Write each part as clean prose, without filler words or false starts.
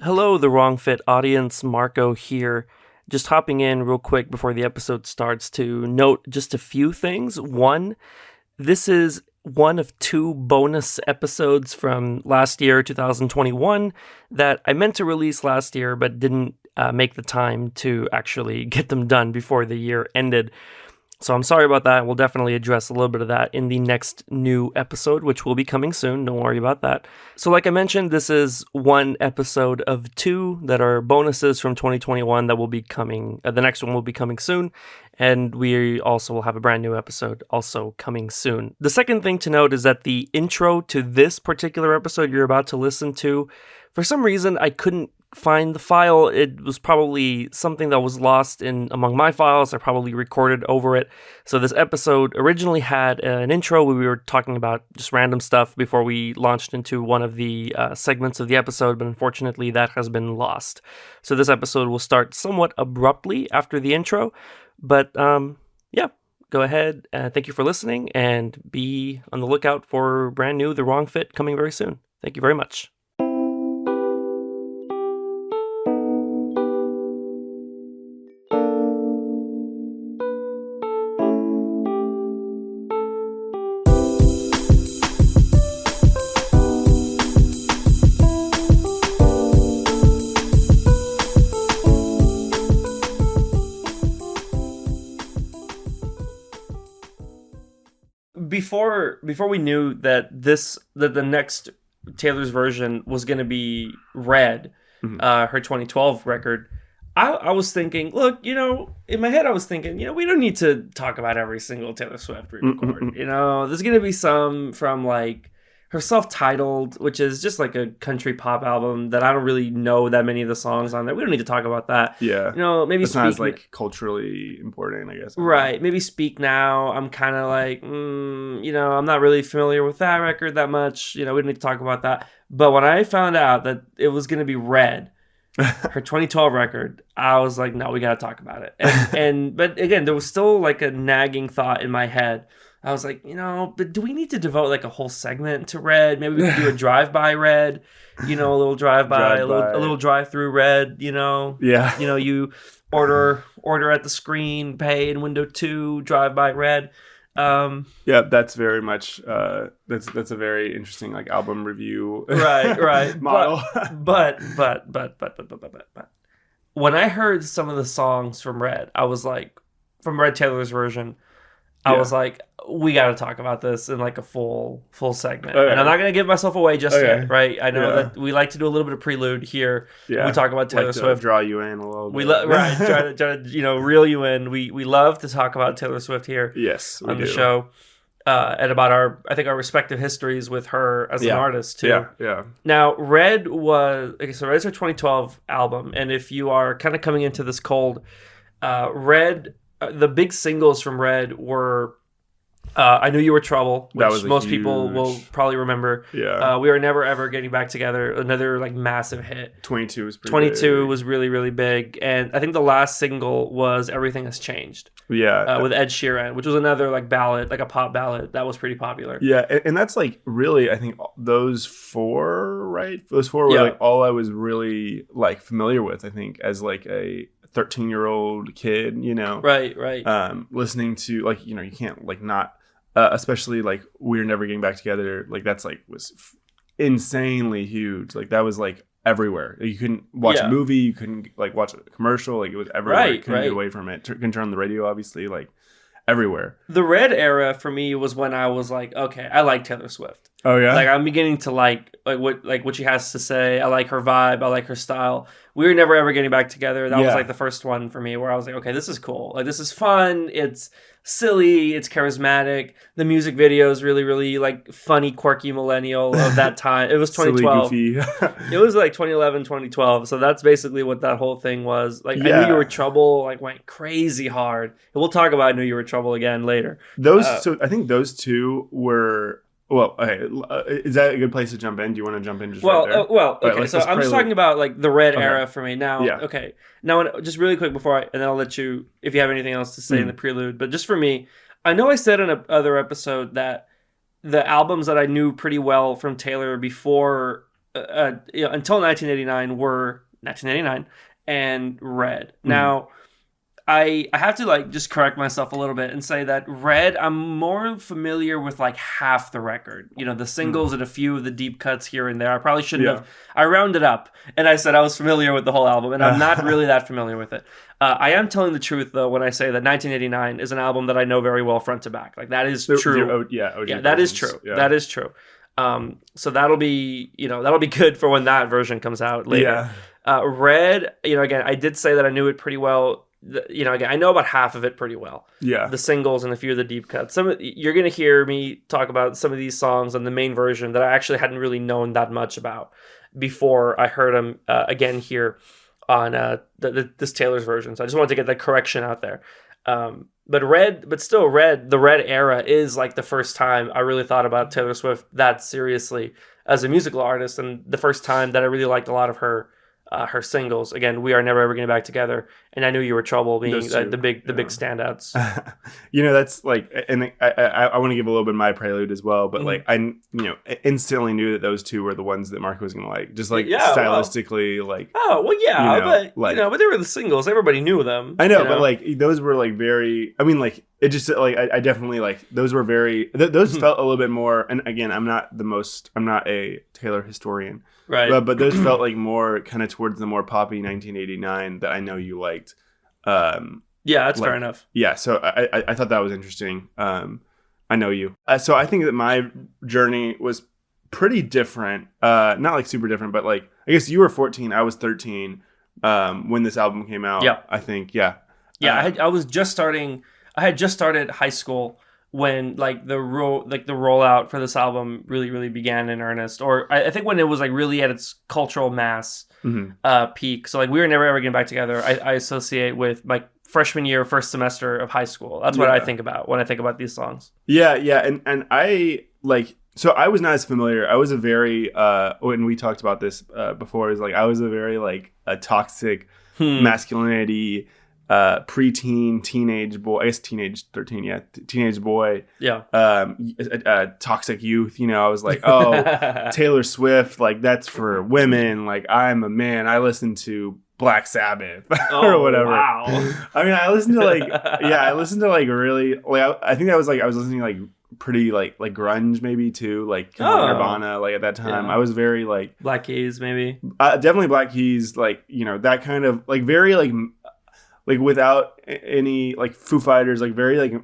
Hello, the Wrong Fit audience. Marco here. Just hopping in real quick before the episode starts to note just a few things. One, this is one of two bonus episodes from last year, 2021, that I meant to release last year but didn't make the time to actually get them done before the year ended. So I'm sorry about that. We'll definitely address a little bit of that in the next new episode, which will be coming soon. Don't worry about that. So like I mentioned, this is one episode of two that are bonuses from 2021 that will be coming. The next one will be coming soon. And we also will have a brand new episode also coming soon. The second thing to note is that the intro to this particular episode you're about to listen to, for some reason, I couldn't find the file. It was probably something that was lost in among my files. I probably recorded over it. So this episode originally had an intro where we were talking about just random stuff before we launched into one of the segments of the episode, but unfortunately that has been lost. So this episode will start somewhat abruptly after the intro, but yeah, go ahead. Thank you for listening, and be on the lookout for brand new The Wrong Fit coming very soon. Thank you very much. Before we knew that the next Taylor's version was going to be Red, her 2012 record, I was thinking, look, in my head I was thinking, we don't need to talk about every single Taylor Swift re-record. There's going to be some from like her self-titled, which is just like a country pop album that I don't really know that many of the songs on there. We don't need to talk about that. Yeah. Maybe it's not as like culturally important, I guess. Right. Maybe Speak Now. I'm kind of like, I'm not really familiar with that record that much. We don't need to talk about that. But when I found out that it was going to be Red, her 2012 record, I was like, no, we got to talk about it. But again, there was still like a nagging thought in my head. I was like, but do we need to devote like a whole segment to Red? Maybe we could do a drive-by Red, a little drive-by, a little drive-through Red, Yeah. You order at the screen, pay in window 2, drive-by Red. Yeah, that's very much that's a very interesting like album review right model. But when I heard some of the songs from Red, I was like, from Red Taylor's version, I was like, we got to talk about this in like a full segment. Okay. And I'm not going to give myself away just yet, right? I know that we like to do a little bit of prelude here. Yeah. We talk about Taylor Swift. Draw you in a little bit. We try to reel you in. We love to talk about Taylor Swift here. Yes, on the show. And about our respective histories with her as an artist too. Yeah. Now, Red Red's her 2012 album, and if you are kind of coming into this cold, Red, the big singles from Red were I Knew You Were Trouble, which most people will probably remember. Yeah. We Are Never Ever Getting Back Together, another like massive hit. 22 was pretty 22 big. Was really, really big. And I think the last single was Everything Has Changed. Yeah. With Ed Sheeran, which was another like ballad, like a pop ballad that was pretty popular. Yeah, and that's like really, I think those four, right? Those four were like all I was really like familiar with, I think, as like a 13-year-old kid, Right. Listening to like, you can't like not, especially like We're Never Getting Back Together, like that's like was insanely huge. Like that was like everywhere. You couldn't watch a movie, you couldn't like watch a commercial, like it was everywhere. Right, you couldn't get away from it. Couldn't turn on the radio, obviously, like everywhere. The Red era for me was when I was like, okay, I like Taylor Swift. Oh yeah, like I'm beginning to like what she has to say. I like her vibe. I like her style. We Were Never Ever Getting Back Together. That was like the first one for me where I was like, okay, this is cool. Like this is fun. It's silly. It's charismatic. The music video is really, really like funny, quirky millennial of that time. It was 2012. Silly, goofy. It was like 2011, 2012. So that's basically what that whole thing was. Like I Knew You Were Trouble. Like went crazy hard. And we'll talk about I Knew You Were Trouble again later. So I think those two were. Well, okay. Is that a good place to jump in? Do you want to jump in just right there? Okay. So I'm just talking about like the Red era for me now. Yeah. Okay. Now, just really quick before and then I'll let you, if you have anything else to say in the prelude. But just for me, I know I said in another episode that the albums that I knew pretty well from Taylor before until 1989 were 1989 and Red. Mm. Now, I have to like just correct myself a little bit and say that Red, I'm more familiar with like half the record. You know, the singles and a few of the deep cuts here and there. I probably shouldn't have. I rounded up and I said I was familiar with the whole album, and I'm not really that familiar with it. I am telling the truth though when I say that 1989 is an album that I know very well front to back. Like that is true. OG that is true. Yeah. That is true. So that'll be good for when that version comes out later. Red, again, I did say that I knew it pretty well. Again, I know about half of it pretty well. Yeah. The singles and a few of the deep cuts. You're going to hear me talk about some of these songs on the main version that I actually hadn't really known that much about before I heard them again here on this Taylor's version. So I just wanted to get that correction out there. But still Red, the Red era is like the first time I really thought about Taylor Swift that seriously as a musical artist, and the first time that I really liked a lot of her singles. Again, We Are Never Ever Getting Back Together, and I Knew You Were Trouble being the big standouts. That's like, and I want to give a little bit of my prelude as well, but like I instantly knew that those two were the ones that Marco was gonna like, just like stylistically, but they were the singles. Everybody knew them. I know, but like those were like very. I mean, like it just like I definitely like those were very. Those felt a little bit more. And again, I'm not a Taylor historian. Right. But those felt like more kind of towards the more poppy 1989 that I know you liked. That's fair enough. Yeah, so I thought that was interesting. I know you. So I think that my journey was pretty different. Not like super different, but like I guess you were 14, I was 13 when this album came out. Yeah. I think, yeah. Yeah, I had just started high school when like the rollout for this album really, really began in earnest, or I think when it was like really at its cultural mass peak. So like We Were Never Ever Getting Back Together, I associate with my freshman year, first semester of high school. That's what I think about when I think about these songs. Yeah, and I like. So I was not as familiar. I was a very when we talked about this before, is like I was a very like a toxic masculinity. Preteen, teenage boy, I guess teenage 13, teenage boy. Yeah. Toxic youth, I was like, oh, Taylor Swift, like that's for women. Like I'm a man. I listen to Black Sabbath or whatever. Wow. I mean, I listened to like, really, like, I think that was like, I was listening to like pretty like grunge maybe too, like Nirvana, like at that time. I was very like Black Keys maybe. Definitely Black Keys, like, that kind of like very like without any like Foo Fighters, like very like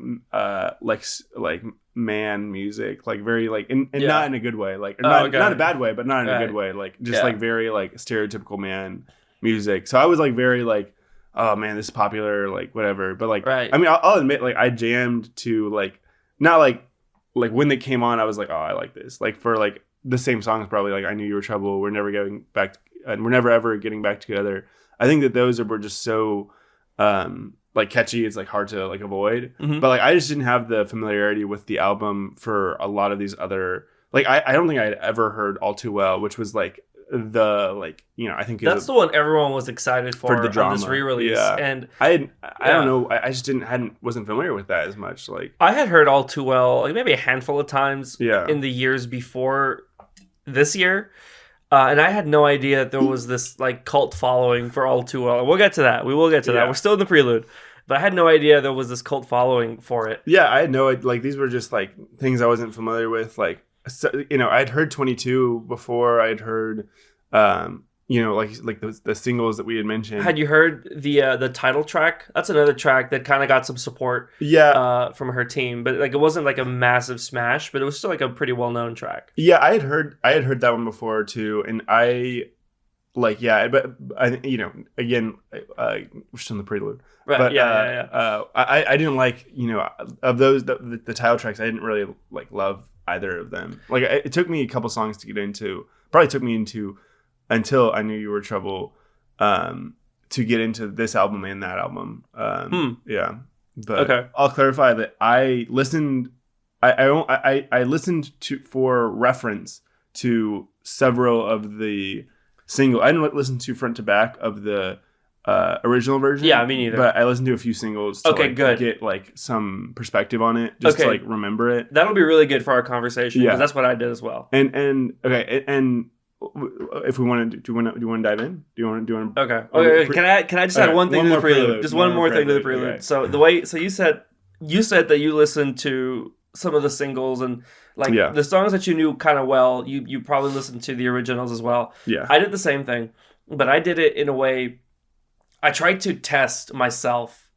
man music, like very like and not in a good way, like not a bad way, but not in a good way, like just like very like stereotypical man music. So I was like very like, oh man, this is popular, like whatever. But like, I mean, I'll admit, like I jammed to like not like when they came on, I was like, oh, I like this. Like for like the same songs, probably like I Knew You Were Trouble, We're Never Going Back, and We're Never Ever Getting Back Together. I think that those were just so like catchy. It's like hard to like avoid. But like I just didn't have the familiarity with the album for a lot of these other. Like I don't think I'd ever heard All Too Well, which was like the like I think that's the one everyone was excited for the drama. On this re-release. And I don't know, I just wasn't familiar with that as much. Like I had heard All Too Well like maybe a handful of times in the years before this year, and I had no idea that there was this like cult following for All Too Well. We'll get to that. We will get to that. We're still in the prelude. But I had no idea there was this cult following for it. Yeah, I had no idea. Like these were just like things I wasn't familiar with. Like, so, I'd heard 22 before. I'd heard, like the singles that we had mentioned. Had you heard the title track? That's another track that kind of got some support. From her team, but like it wasn't like a massive smash, but it was still like a pretty well known track. Yeah, I had heard that one before too, and I. Like, yeah, but I again, we're still in the prelude. Right. But, yeah. I didn't like, of those, the title tracks, I didn't really like love either of them. Like, it took me a couple songs to get into. Probably took me until I Knew You Were Trouble, to get into this album and that album. Yeah. But I'll clarify that I listened. I listened to for reference to several of the single. I didn't listen to front to back of the original version. Yeah, me neither. But I listened to a few singles to get like some perspective on it, just to like remember it. That'll be really good for our conversation because that's what I did as well. And if we want to, do you want to dive in? Do you want to? Okay. Can I just add one thing to the prelude? Just one more thing to the prelude. Okay. So you said that you listened to some of the singles and the songs that you knew kind of well. You probably listened to the originals as well. Yeah, I did the same thing, but I did it in a way. I tried to test myself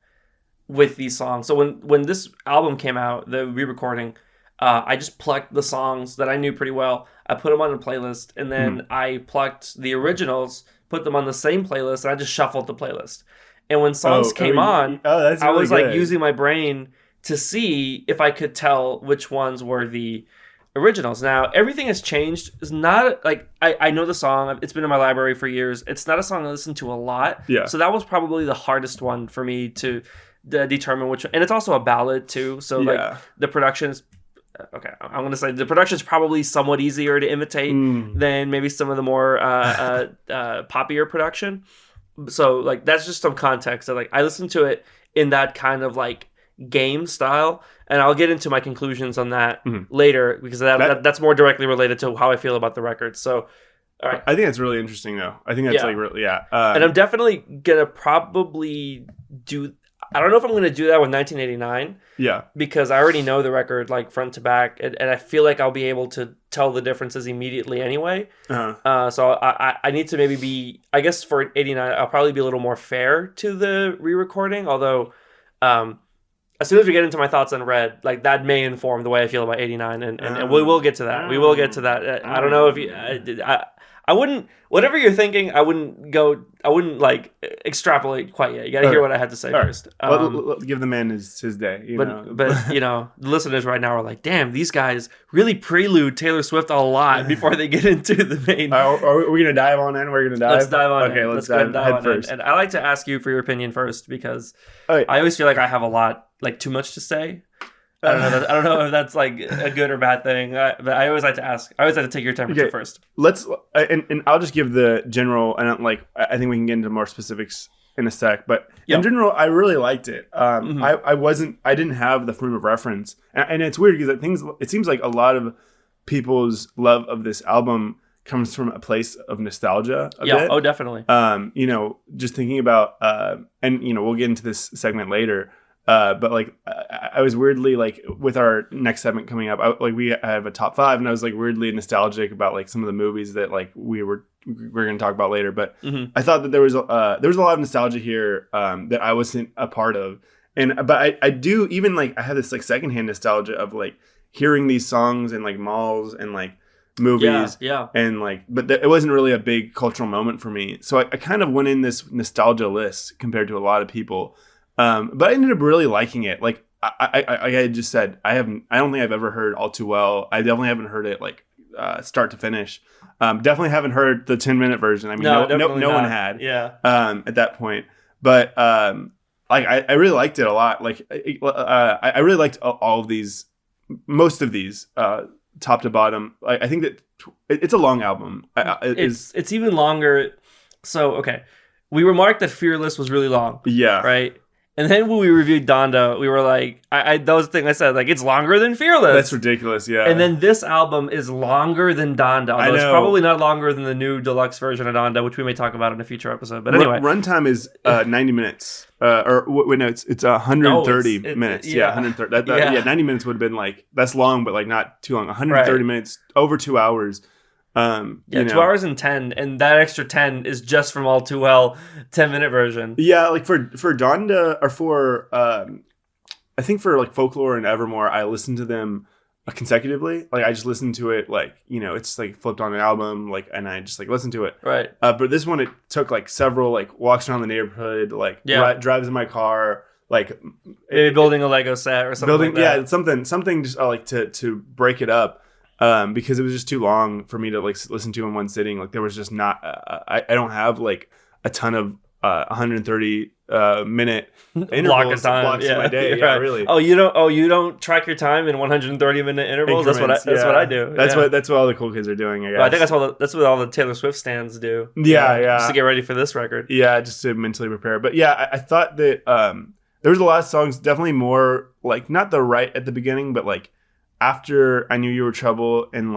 with these songs. So when this album came out, the re-recording, I just plucked the songs that I knew pretty well. I put them on a playlist, and then I plucked the originals, put them on the same playlist, and I just shuffled the playlist. And when songs came on, that's really I was good. using my brain to see if I could tell which ones were the originals. Now, everything has changed. It's not I know the song. It's been in my library for years. It's not a song I listen to a lot. Yeah. So that was probably the hardest one for me to determine which one. And it's also a ballad too. So the production is okay. I'm going to say the production is probably somewhat easier to imitate than maybe some of the more poppier production. So that's just some context. That I listened to it in that kind of game style, and I'll get into my conclusions on that later because that's more directly related to how I feel about the record. So, all right. I think that's really interesting, though. I think that's really, and I'm definitely gonna probably do. I don't know if I'm gonna do that with 1989. Yeah. Because I already know the record front to back, and I feel like I'll be able to tell the differences immediately anyway. So I need to maybe be. I guess for 89, I'll probably be a little more fair to the re-recording, although. As soon as we get into my thoughts on Red, that may inform the way I feel about 89, and we will get to that. We will get to that. I don't know if you... I wouldn't... Whatever you're thinking, I wouldn't extrapolate quite yet. You got to hear what I had to say first. Give the man his day. But the listeners right now are like, damn, these guys really prelude Taylor Swift a lot before they get into the main... Are we going to dive on in? We're going to dive? Let's dive on in. Okay, let's dive head first. And I like to ask you for your opinion first because I always feel like I have a lot... too much to say. I don't know if that's a good or bad thing. But I always like to ask. I always like to take your temperature first. Let's and I'll just give the general. And I think we can get into more specifics in a sec. But in general, I really liked it. I didn't have the frame of reference, and it's weird because it seems like a lot of people's love of this album comes from a place of nostalgia. A bit. Oh, definitely. Just thinking about and we'll get into this segment later. But I was weirdly with our next segment coming up, we have a top 5, and I was weirdly nostalgic about some of the movies that we're going to talk about later. But I thought that there was a lot of nostalgia here that I wasn't a part of, but I do even I have this secondhand nostalgia of hearing these songs in malls and movies, and but it wasn't really a big cultural moment for me. So I kind of went in this nostalgia list compared to a lot of people. But I ended up really liking it. I just said, I don't think I've ever heard All Too Well. I definitely haven't heard it start to finish. Definitely haven't heard the 10-minute version. I mean, no one had. Yeah. At that point, but I really liked it a lot. I really liked all of these, most of these, top to bottom. I think that it's a long album. It's even longer. So okay, we remarked that Fearless was really long. Yeah. Right. And then when we reviewed Donda, we were like, that was the thing I said, it's longer than Fearless. That's ridiculous, yeah. And then this album is longer than Donda, although it's probably not longer than the new deluxe version of Donda, which we may talk about in a future episode. But anyway. Runtime is 90 minutes. It's 130 minutes. Yeah, 130. 90 minutes would have been that's long, but not too long. 130 minutes, over 2 hours. 2 hours and 10, and that extra 10 is just from All Too Well 10-minute version. Yeah, for Donda or for I think for Folklore and Evermore, I listened to them consecutively. I just listened to it it's flipped on an album and I just listened to it. Right. But this one, it took walks around the neighborhood, drives in my car, maybe building a Lego set or something. Something just to break it up. Because it was just too long for me to listen to in one sitting. There was just not. I don't have a ton of 130 minute intervals blocks in my day. Yeah, really. Oh, you don't track your time in 130 minute intervals. That's what I do. That's what all the cool kids are doing. I guess. Well, I think that's what all the Taylor Swift stands do. Yeah. Just to get ready for this record. Yeah, just to mentally prepare. But yeah, I thought that there was a lot of songs, definitely more not the right at the beginning, but after I Knew You Were Trouble and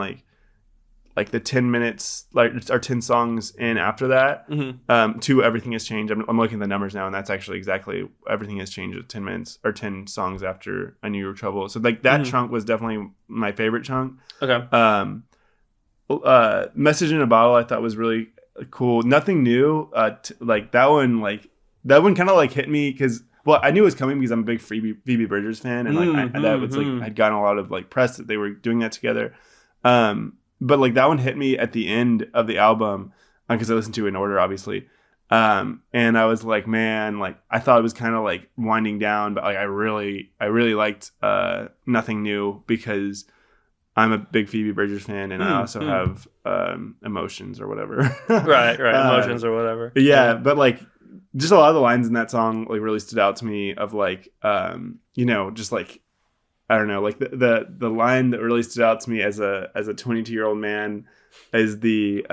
like the 10 minutes like or 10 songs in after that to Everything Has Changed. I'm looking at the numbers now, and that's actually exactly Everything Has Changed at 10 minutes or 10 songs after I Knew You Were Trouble. So like that chunk was definitely my favorite chunk. Okay. Message in a Bottle I thought was really cool. Nothing New, like that one kind of like hit me because I knew it was coming because I'm a big Phoebe Bridgers fan, and like that was like I'd gotten a lot of like press that they were doing that together. But like that one hit me at the end of the album because I listened to it in order, obviously. And I was like, man, like I thought it was kind of like winding down, but like I really liked Nothing New because I'm a big Phoebe Bridgers fan, and I also have emotions or whatever. right, emotions or whatever. Yeah, but like just a lot of the lines in that song like really stood out to me. Of like, just like I don't know, like the line that really stood out to me as a 22-year-old man is the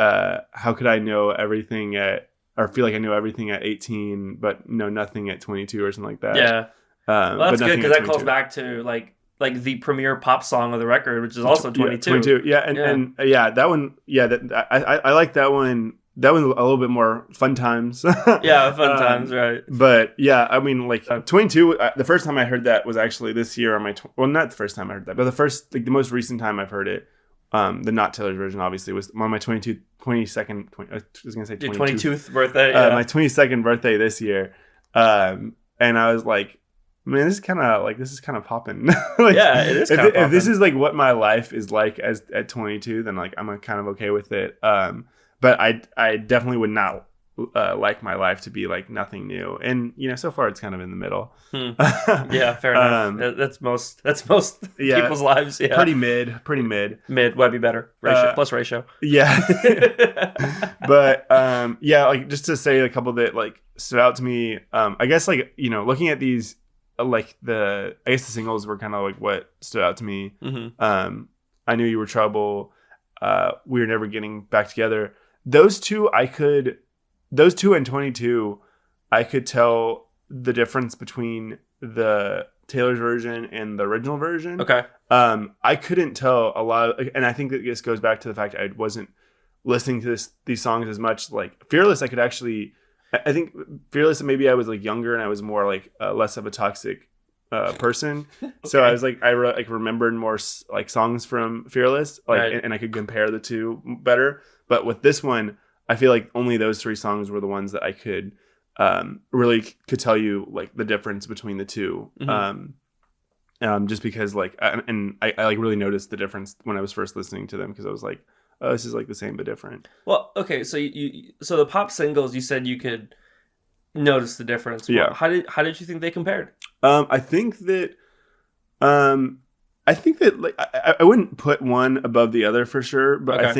how could I know everything or feel like I know everything at 18, but know nothing at 22 or something like that. Yeah, well, that's good because that calls back to like the premier pop song of the record, which is also 22. 22, yeah, and that one, I like that one. That was a little bit more fun times. Yeah, fun times, right. But yeah, I mean, like 22, the first time I heard that was actually this year on my, not the first time I heard that, but the most recent time I've heard it, the not Taylor's version, obviously, was on my 22nd birthday. Yeah. My 22nd birthday this year. And I was like, man, this is kind of popping. Like, yeah, it is kind of popping. If this is like what my life is like at 22, then like I'm kind of okay with it. But I definitely would not like my life to be like Nothing New, and so far it's kind of in the middle. Yeah, fair enough. That's most people's lives. Yeah, pretty mid. Might be better plus ratio. Yeah, but like just to say a couple that like stood out to me. I guess like looking at these like the singles were kind of like what stood out to me. I Knew You Were Trouble. We Were Never Getting Back Together. Those two and 22, I could tell the difference between the Taylor's version and the original version. Okay. I couldn't tell a lot and I think that this goes back to the fact I wasn't listening to these songs as much. Like Fearless, I think Fearless, maybe I was like younger and I was more like less of a toxic person. Okay. So I was like, I remembered more like songs from Fearless, like, right. and I could compare the two better. But with this one, I feel like only those three songs were the ones that I could really could tell you like the difference between the two. Just because like, I like really noticed the difference when I was first listening to them because I was like, oh, this is like the same but different. Well, okay, so so the pop singles, you said you could notice the difference. Yeah. How did you think they compared? I think that like I wouldn't put one above the other for sure, but okay. I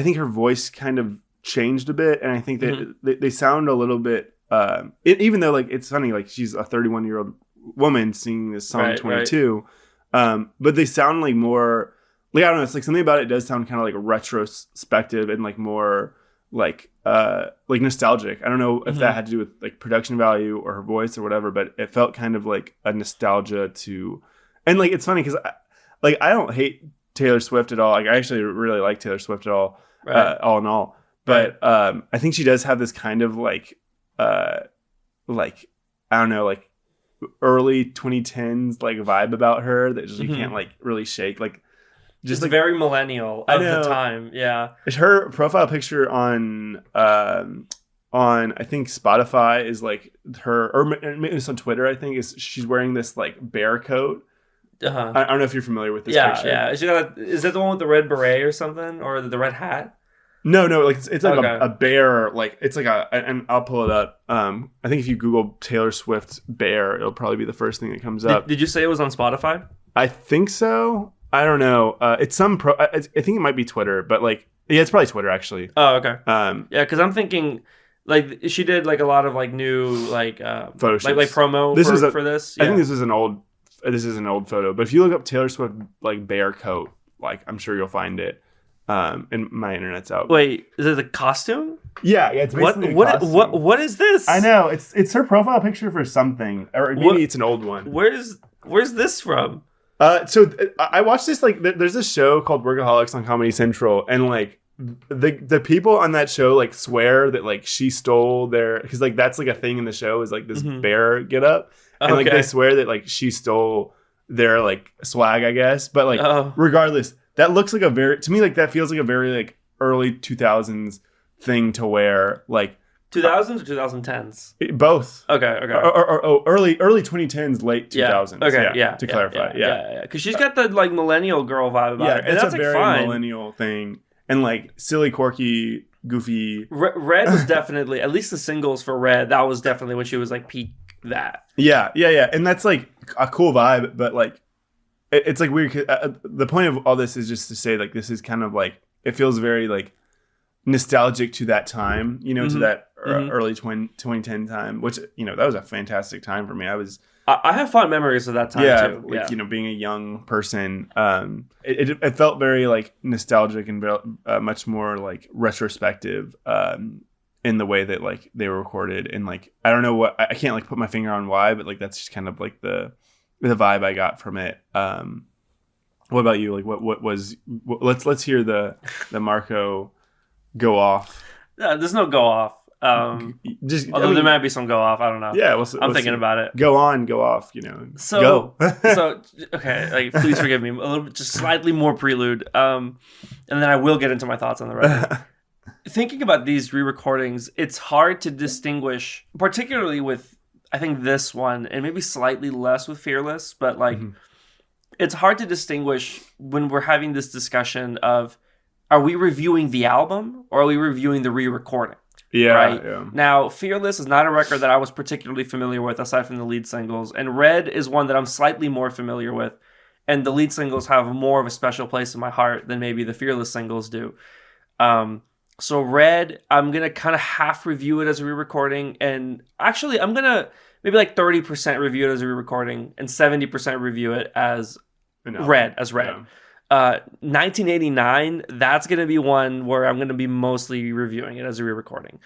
think her voice kind of changed a bit, and I think that they sound a little bit even though like it's funny, like she's a 31-year-old woman singing this song, right, 22, right. But they sound like more like, I don't know, it's like something about it does sound kind of like retrospective and like more like nostalgic. I don't know if that had to do with like production value or her voice or whatever, but it felt kind of like a nostalgia to, and like it's funny because I don't hate Taylor Swift at all. Like I actually really like Taylor Swift at all, right. All in all. But right. I think she does have this kind of like I don't know, like early 2010s like vibe about her that just you can't like really shake. Like just like, very millennial of the time. Yeah. Her profile picture on I think Spotify is like her, or maybe it's on Twitter, I think, is she's wearing this like bear coat. I don't know if you're familiar with this picture. Yeah. Is that the one with the red beret or something, or the red hat? No, like it's like a bear, like it's like and I'll pull it up. I think if you Google Taylor Swift bear, it'll probably be the first thing that comes up. Did you say it was on Spotify? I think so. I don't know. It's some I think it might be Twitter, but like yeah, it's probably Twitter actually. Oh, okay. Yeah, because I'm thinking like she did like a lot of like new like photo shoots. like promo for this. Yeah. I think this is an old photo, but if you look up Taylor Swift like bear coat, like I'm sure you'll find it. And my internet's out. Wait, is it a costume? Yeah, it's basically a costume. What is this? I know it's her profile picture for something, or maybe it's an old one. Where's this from? I watched this, like, there's this show called Workaholics on Comedy Central, and like the people on that show like swear that like she stole their, because like that's like a thing in the show is like this bear get up, and like they swear that like she stole their like swag, I guess. But like regardless, that looks like to me like that feels like a very like early 2000s thing to wear, like 2000s or 2010s? Both. Okay. Or early 2010s, late 2000s. Okay. Yeah. To clarify. Yeah. Because she's got the like millennial girl vibe about her. And that's a like, very fine. millennial thing, and like silly, quirky, goofy. Red was definitely, at least the singles for Red, that was definitely when she was like peak that. Yeah. And that's like a cool vibe, but like it's like weird. The point of all this is just to say like this is kind of like, it feels very like nostalgic to that time, you know, to that early 2010 time, which, you know, that was a fantastic time for me. I have fond memories of that time too. Like, you know, being a young person, it felt very like nostalgic and much more like retrospective in the way that like they were recorded. And like, I don't know what, I can't like put my finger on why, but like that's just kind of like the vibe I got from it. What about you? Like let's hear the Marco go off. There's no go off. There might be some go off. I don't know. Yeah, I'm thinking about it. Go on, go off. You know. So okay. Like, please forgive me. A little bit, just slightly more prelude. And then I will get into my thoughts on the record. Thinking about these re-recordings, it's hard to distinguish, particularly with I think this one, and maybe slightly less with Fearless, but like it's hard to distinguish when we're having this discussion of, are we reviewing the album or are we reviewing the re-recording? Yeah, right? Yeah. Now, Fearless is not a record that I was particularly familiar with aside from the lead singles. And Red is one that I'm slightly more familiar with. And the lead singles have more of a special place in my heart than maybe the Fearless singles do. So Red, I'm going to kind of half review it as a re-recording. And actually, I'm going to maybe like 30% review it as a re-recording and 70% review it as Red. Yeah. 1989, that's going to be one where I'm going to be mostly reviewing it as a re-recording.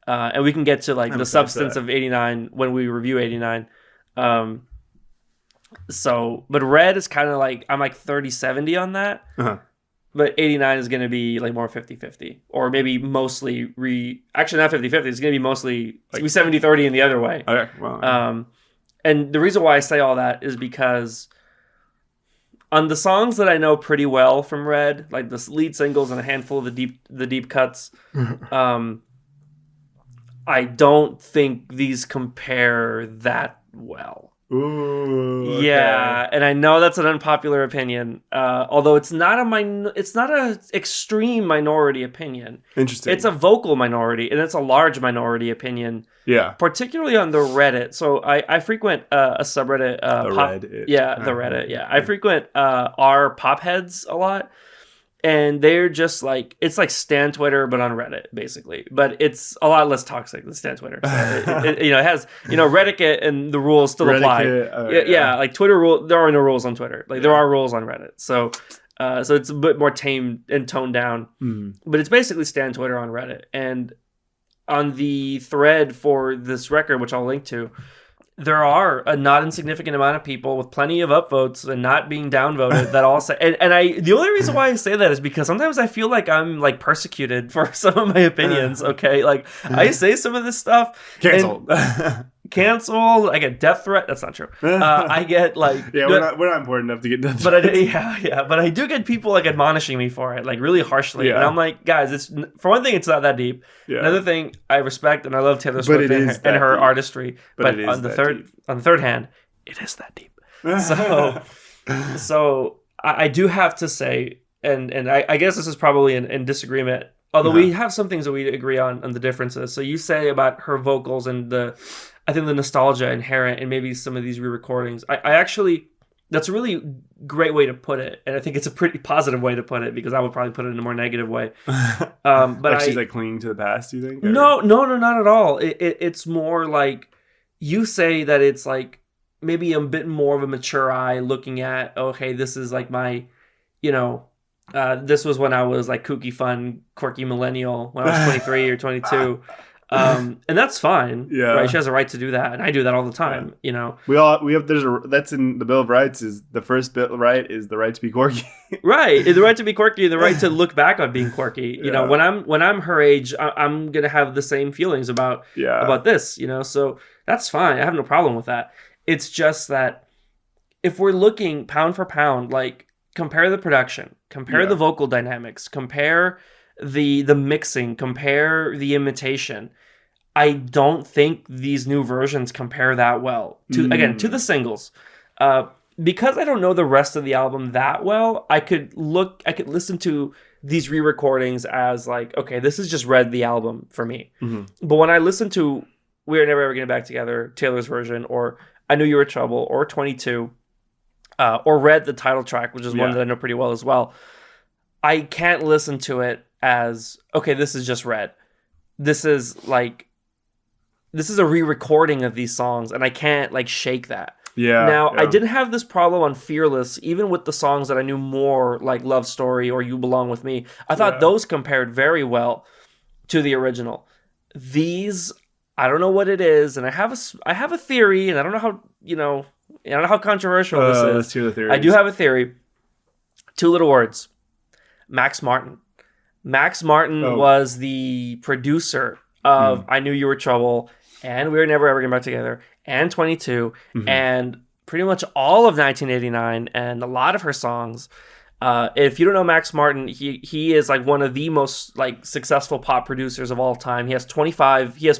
And we can get to like the substance of 89 when we review 89. But Red is kind of like, I'm like 30-70 on that. But 89 is going to be like more 50-50. Or maybe mostly actually not 50-50. It's going to be mostly, it's going to be 70-30 in the other way. Okay. Well, and the reason why I say all that is because on the songs that I know pretty well from Red, like the lead singles and a handful of the deep cuts, I don't think these compare that well. Ooh, okay. Yeah, and I know that's an unpopular opinion, although it's not a extreme minority opinion. Interesting. It's a vocal minority, and it's a large minority opinion. Yeah. Particularly on the Reddit. So I frequent a subreddit. Reddit. Yeah, the Reddit. Yeah, I frequent our pop heads a lot. And they're just like, it's like Stan Twitter, but on Reddit, basically. But it's a lot less toxic than Stan Twitter. So it has, Reddit and the rules still apply. Yeah, like Twitter rule. There are no rules on Twitter. Like there are rules on Reddit. So it's a bit more tame and toned down. But it's basically Stan Twitter on Reddit. And on the thread for this record, which I'll link to, there are a not insignificant amount of people with plenty of upvotes and not being downvoted that all say, and I, the only reason why I say that is because sometimes I feel like I'm like persecuted for some of my opinions. Okay. Like I say some of this stuff. Canceled. I get death threat. That's not true. I get like, we're not important enough to get death threat. But I do get people like admonishing me for it, like really harshly. And I'm like, guys, it's, for one thing, it's not that deep. Another thing, I respect and I love Taylor Swift and her artistry. But on the third hand, it is that deep. So I do have to say, and I guess this is probably in disagreement, although we have some things that we agree on the differences. So you say about her vocals and I think the nostalgia inherent in maybe some of these re-recordings. I actually, that's a really great way to put it. And I think it's a pretty positive way to put it because I would probably put it in a more negative way. But like she's like clinging to the past, you think? Or? No, not at all. It's more like you say that it's like maybe a bit more of a mature eye looking at, okay, this is like my, this was when I was like kooky, fun, quirky millennial when I was 23 or 22. And that's fine. Yeah. Right. She has a right to do that. And I do that all the time, you know. That's in the Bill of Rights, is the first right is the right to be quirky. Right. The right to be quirky, the right to look back on being quirky. You know, when I'm her age, I'm going to have the same feelings about this, you know. So that's fine. I have no problem with that. It's just that if we're looking pound for pound, like compare the production, compare the vocal dynamics, compare the mixing, compare the imitation, I don't think these new versions compare that well to the singles. Because I don't know the rest of the album that well, I could listen to these re-recordings as like, okay, this is just Red the album for me. Mm-hmm. But when I listen to We're Never Ever Getting Back Together, Taylor's version, or I Knew You Were Trouble, or 22, or Red, the title track, which is one that I know pretty well as well, I can't listen to it as, okay, this is just Red. This is a re-recording of these songs, and I can't like shake that. I didn't have this problem on Fearless, even with the songs that I knew more, like Love Story or You Belong With Me. I thought those compared very well to the original. These, I don't know what it is, and I have a theory, and I don't know how, you know, I don't know how controversial this is. Let's hear the theories. I do have a theory. 2 little words. Max Martin. Max Martin was the producer of I Knew You Were Trouble and We Were Never Ever Getting Back Together and 22 and pretty much all of 1989 and a lot of her songs. If you don't know Max Martin, he is like one of the most like successful pop producers of all time. He has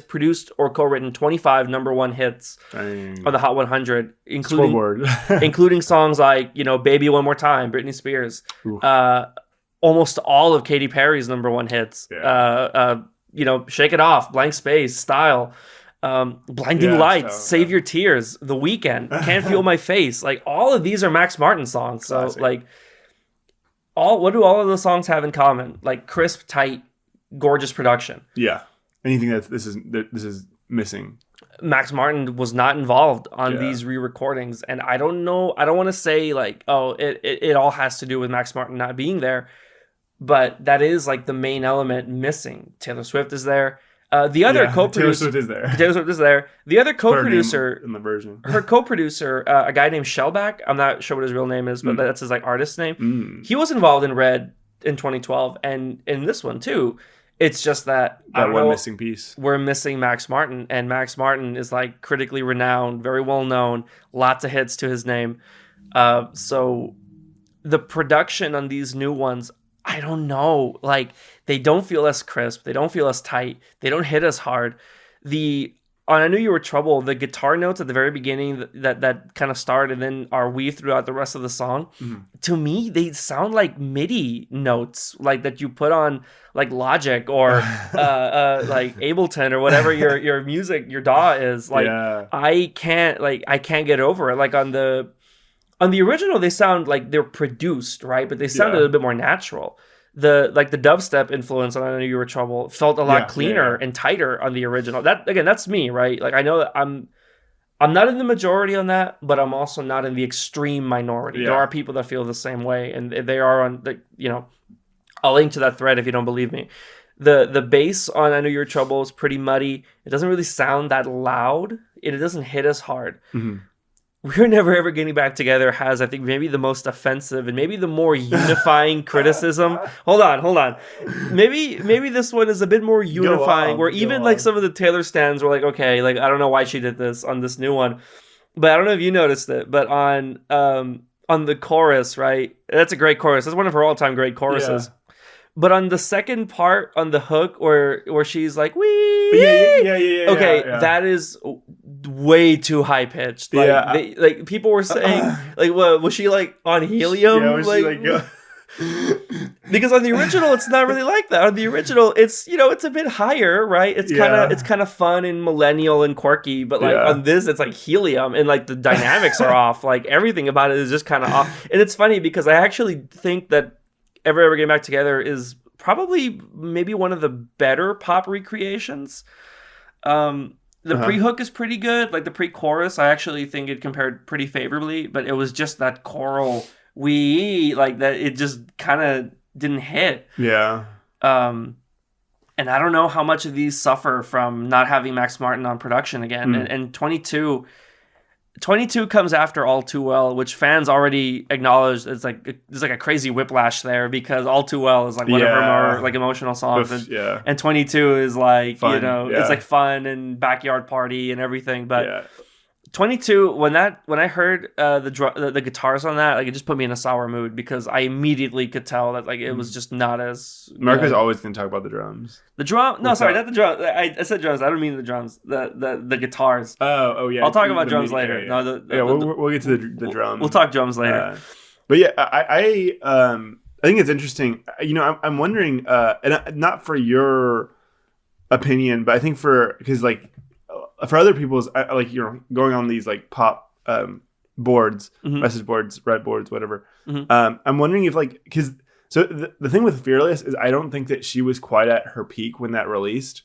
produced or co-written 25 number 1 hits on the Hot 100, including songs like, you know, Baby One More Time, Britney Spears, almost all of Katy Perry's number 1 hits, you know, Shake It Off, Blank Space, Style, Blinding Lights, Save Your Tears, The Weeknd, Can't Feel My Face. Like all of these are Max Martin songs. Classic. So like, what do all of those songs have in common? Like crisp, tight, gorgeous production. Yeah. Anything that this is missing. Max Martin was not involved on these re-recordings, and I don't know. I don't want to say like, oh, it all has to do with Max Martin not being there, but that is like the main element missing. Taylor Swift is there. The other co-producer, Taylor Swift is there. The other co-producer in the version, her co-producer, a guy named Shellback. I'm not sure what his real name is, but that's his like artist name. He was involved in Red in 2012, and in this one too. It's just that missing piece. We're missing Max Martin, and Max Martin is like critically renowned, very well known, lots of hits to his name. So the production on these new ones, I don't know. Like, they don't feel as crisp. They don't feel as tight. They don't hit as hard. On I Knew You Were Trouble, the guitar notes at the very beginning that kind of start and then are weaved throughout the rest of the song, to me, they sound like MIDI notes, like that you put on like Logic or like Ableton or whatever your music, your DAW is. Like, I can't get over it. Like on the original, they sound like they're produced, right? But they sound a little bit more natural. The dubstep influence on I Know You Were Trouble felt a lot cleaner and tighter on the original. That again, that's me, right? Like I know that I'm not in the majority on that, but I'm also not in the extreme minority. Yeah. There are people that feel the same way, and they are on the, you know, I'll link to that thread if you don't believe me. The bass on I Know You Were Trouble is pretty muddy. It doesn't really sound that loud. It doesn't hit as hard. We're Never Ever Getting Back Together has, I think, maybe the most offensive and maybe the more unifying criticism. Hold on. Maybe this one is a bit more unifying, where even like some of the Taylor stans were like, okay, like I don't know why she did this on this new one, but I don't know if you noticed it, but on the chorus, right? That's a great chorus. That's one of her all-time great choruses. Yeah. But on the second part, on the hook, where she's like, "Wee," that is way too high pitched. Like, people were saying, like, what was she like on helium? Because on the original, it's not really like that. On the original, it's, you know, it's a bit higher, right? It's kind of fun and millennial and quirky. But like on this, it's like helium, and like the dynamics are off. Like everything about it is just kind of off. And it's funny because I actually think that Ever Getting Back Together is probably maybe one of the better pop recreations. The pre-hook is pretty good. Like the pre-chorus, I actually think it compared pretty favorably, but it was just that choral like that, it just kind of didn't hit. Yeah. And And I don't know how much of these suffer from not having Max Martin on production again. And 22 comes after All Too Well, which fans already acknowledged. It's like there's like a crazy whiplash there because All Too Well is like one of her more like emotional songs, and 22 is like fun, it's like fun and backyard party and everything. But 22, when I heard the guitars on that, like it just put me in a sour mood because I immediately could tell that like it was just not as. Marco's always going to talk about the drums. The drum? No, sorry, not the drums. I said drums. I don't mean the drums. The guitars. Oh yeah. I'll talk about drums later. Yeah. No, we'll get to the drums. We'll talk drums later. But yeah, I think it's interesting. I'm wondering, and not for your opinion, but I think because like. For other people's, like, going on these like pop boards, message boards, red boards, whatever. I'm wondering if like, because the thing with Fearless is I don't think that she was quite at her peak when that released.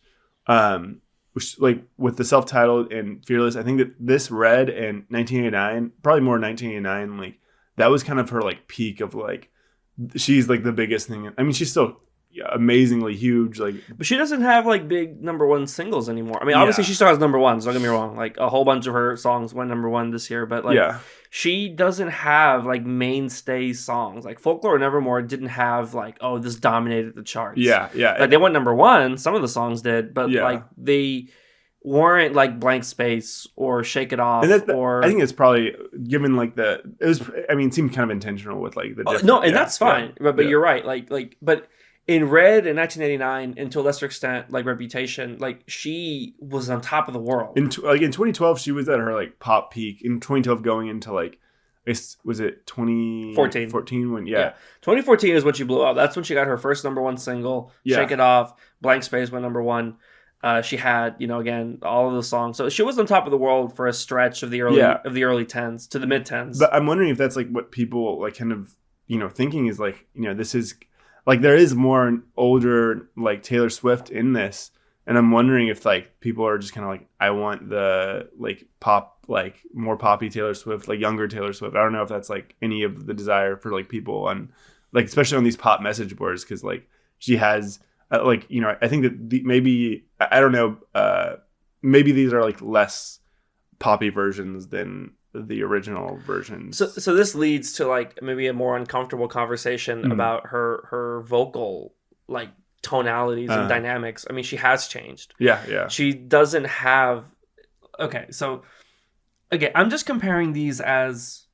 Which, like with the self-titled and Fearless, I think that this Red and 1989, probably more 1989, like that was kind of her like peak of like, she's like the biggest thing. I mean, she's still amazingly huge, like, but she doesn't have like big number one singles anymore. I mean, obviously she still has number ones, don't get me wrong, like a whole bunch of her songs went number one this year, but like she doesn't have like mainstay songs. Like Folklore and Nevermore didn't have like, oh, this dominated the charts. Like they went number one, some of the songs did, but like they weren't like Blank Space or Shake It Off. Or I think it's probably given like it seemed kind of intentional with like the that's fine. But you're right, but in Red in 1989, and to a lesser extent, like Reputation, like she was on top of the world. In 2012, she was at her like pop peak. In 2012, going into like, was it 2014? 14 when 2014 is when she blew up. That's when she got her first number one single. Shake It Off, Blank Space went number one. She had again all of the songs, so she was on top of the world for a stretch of the early 10s to the mid 10s. But I'm wondering if that's like what people like kind of thinking is like this is. Like there is more older like Taylor Swift in this, and I'm wondering if like people are just kind of like, I want the like pop, like more poppy Taylor Swift, like younger Taylor Swift. I don't know if that's like any of the desire for like people on like, especially on these pop message boards, because like she has I think that maybe I don't know, maybe these are like less poppy versions than the original version. So this leads to like maybe a more uncomfortable conversation about her vocal like tonalities and dynamics. I mean, she has changed. Yeah. She doesn't have. Okay, so again, I'm just comparing these as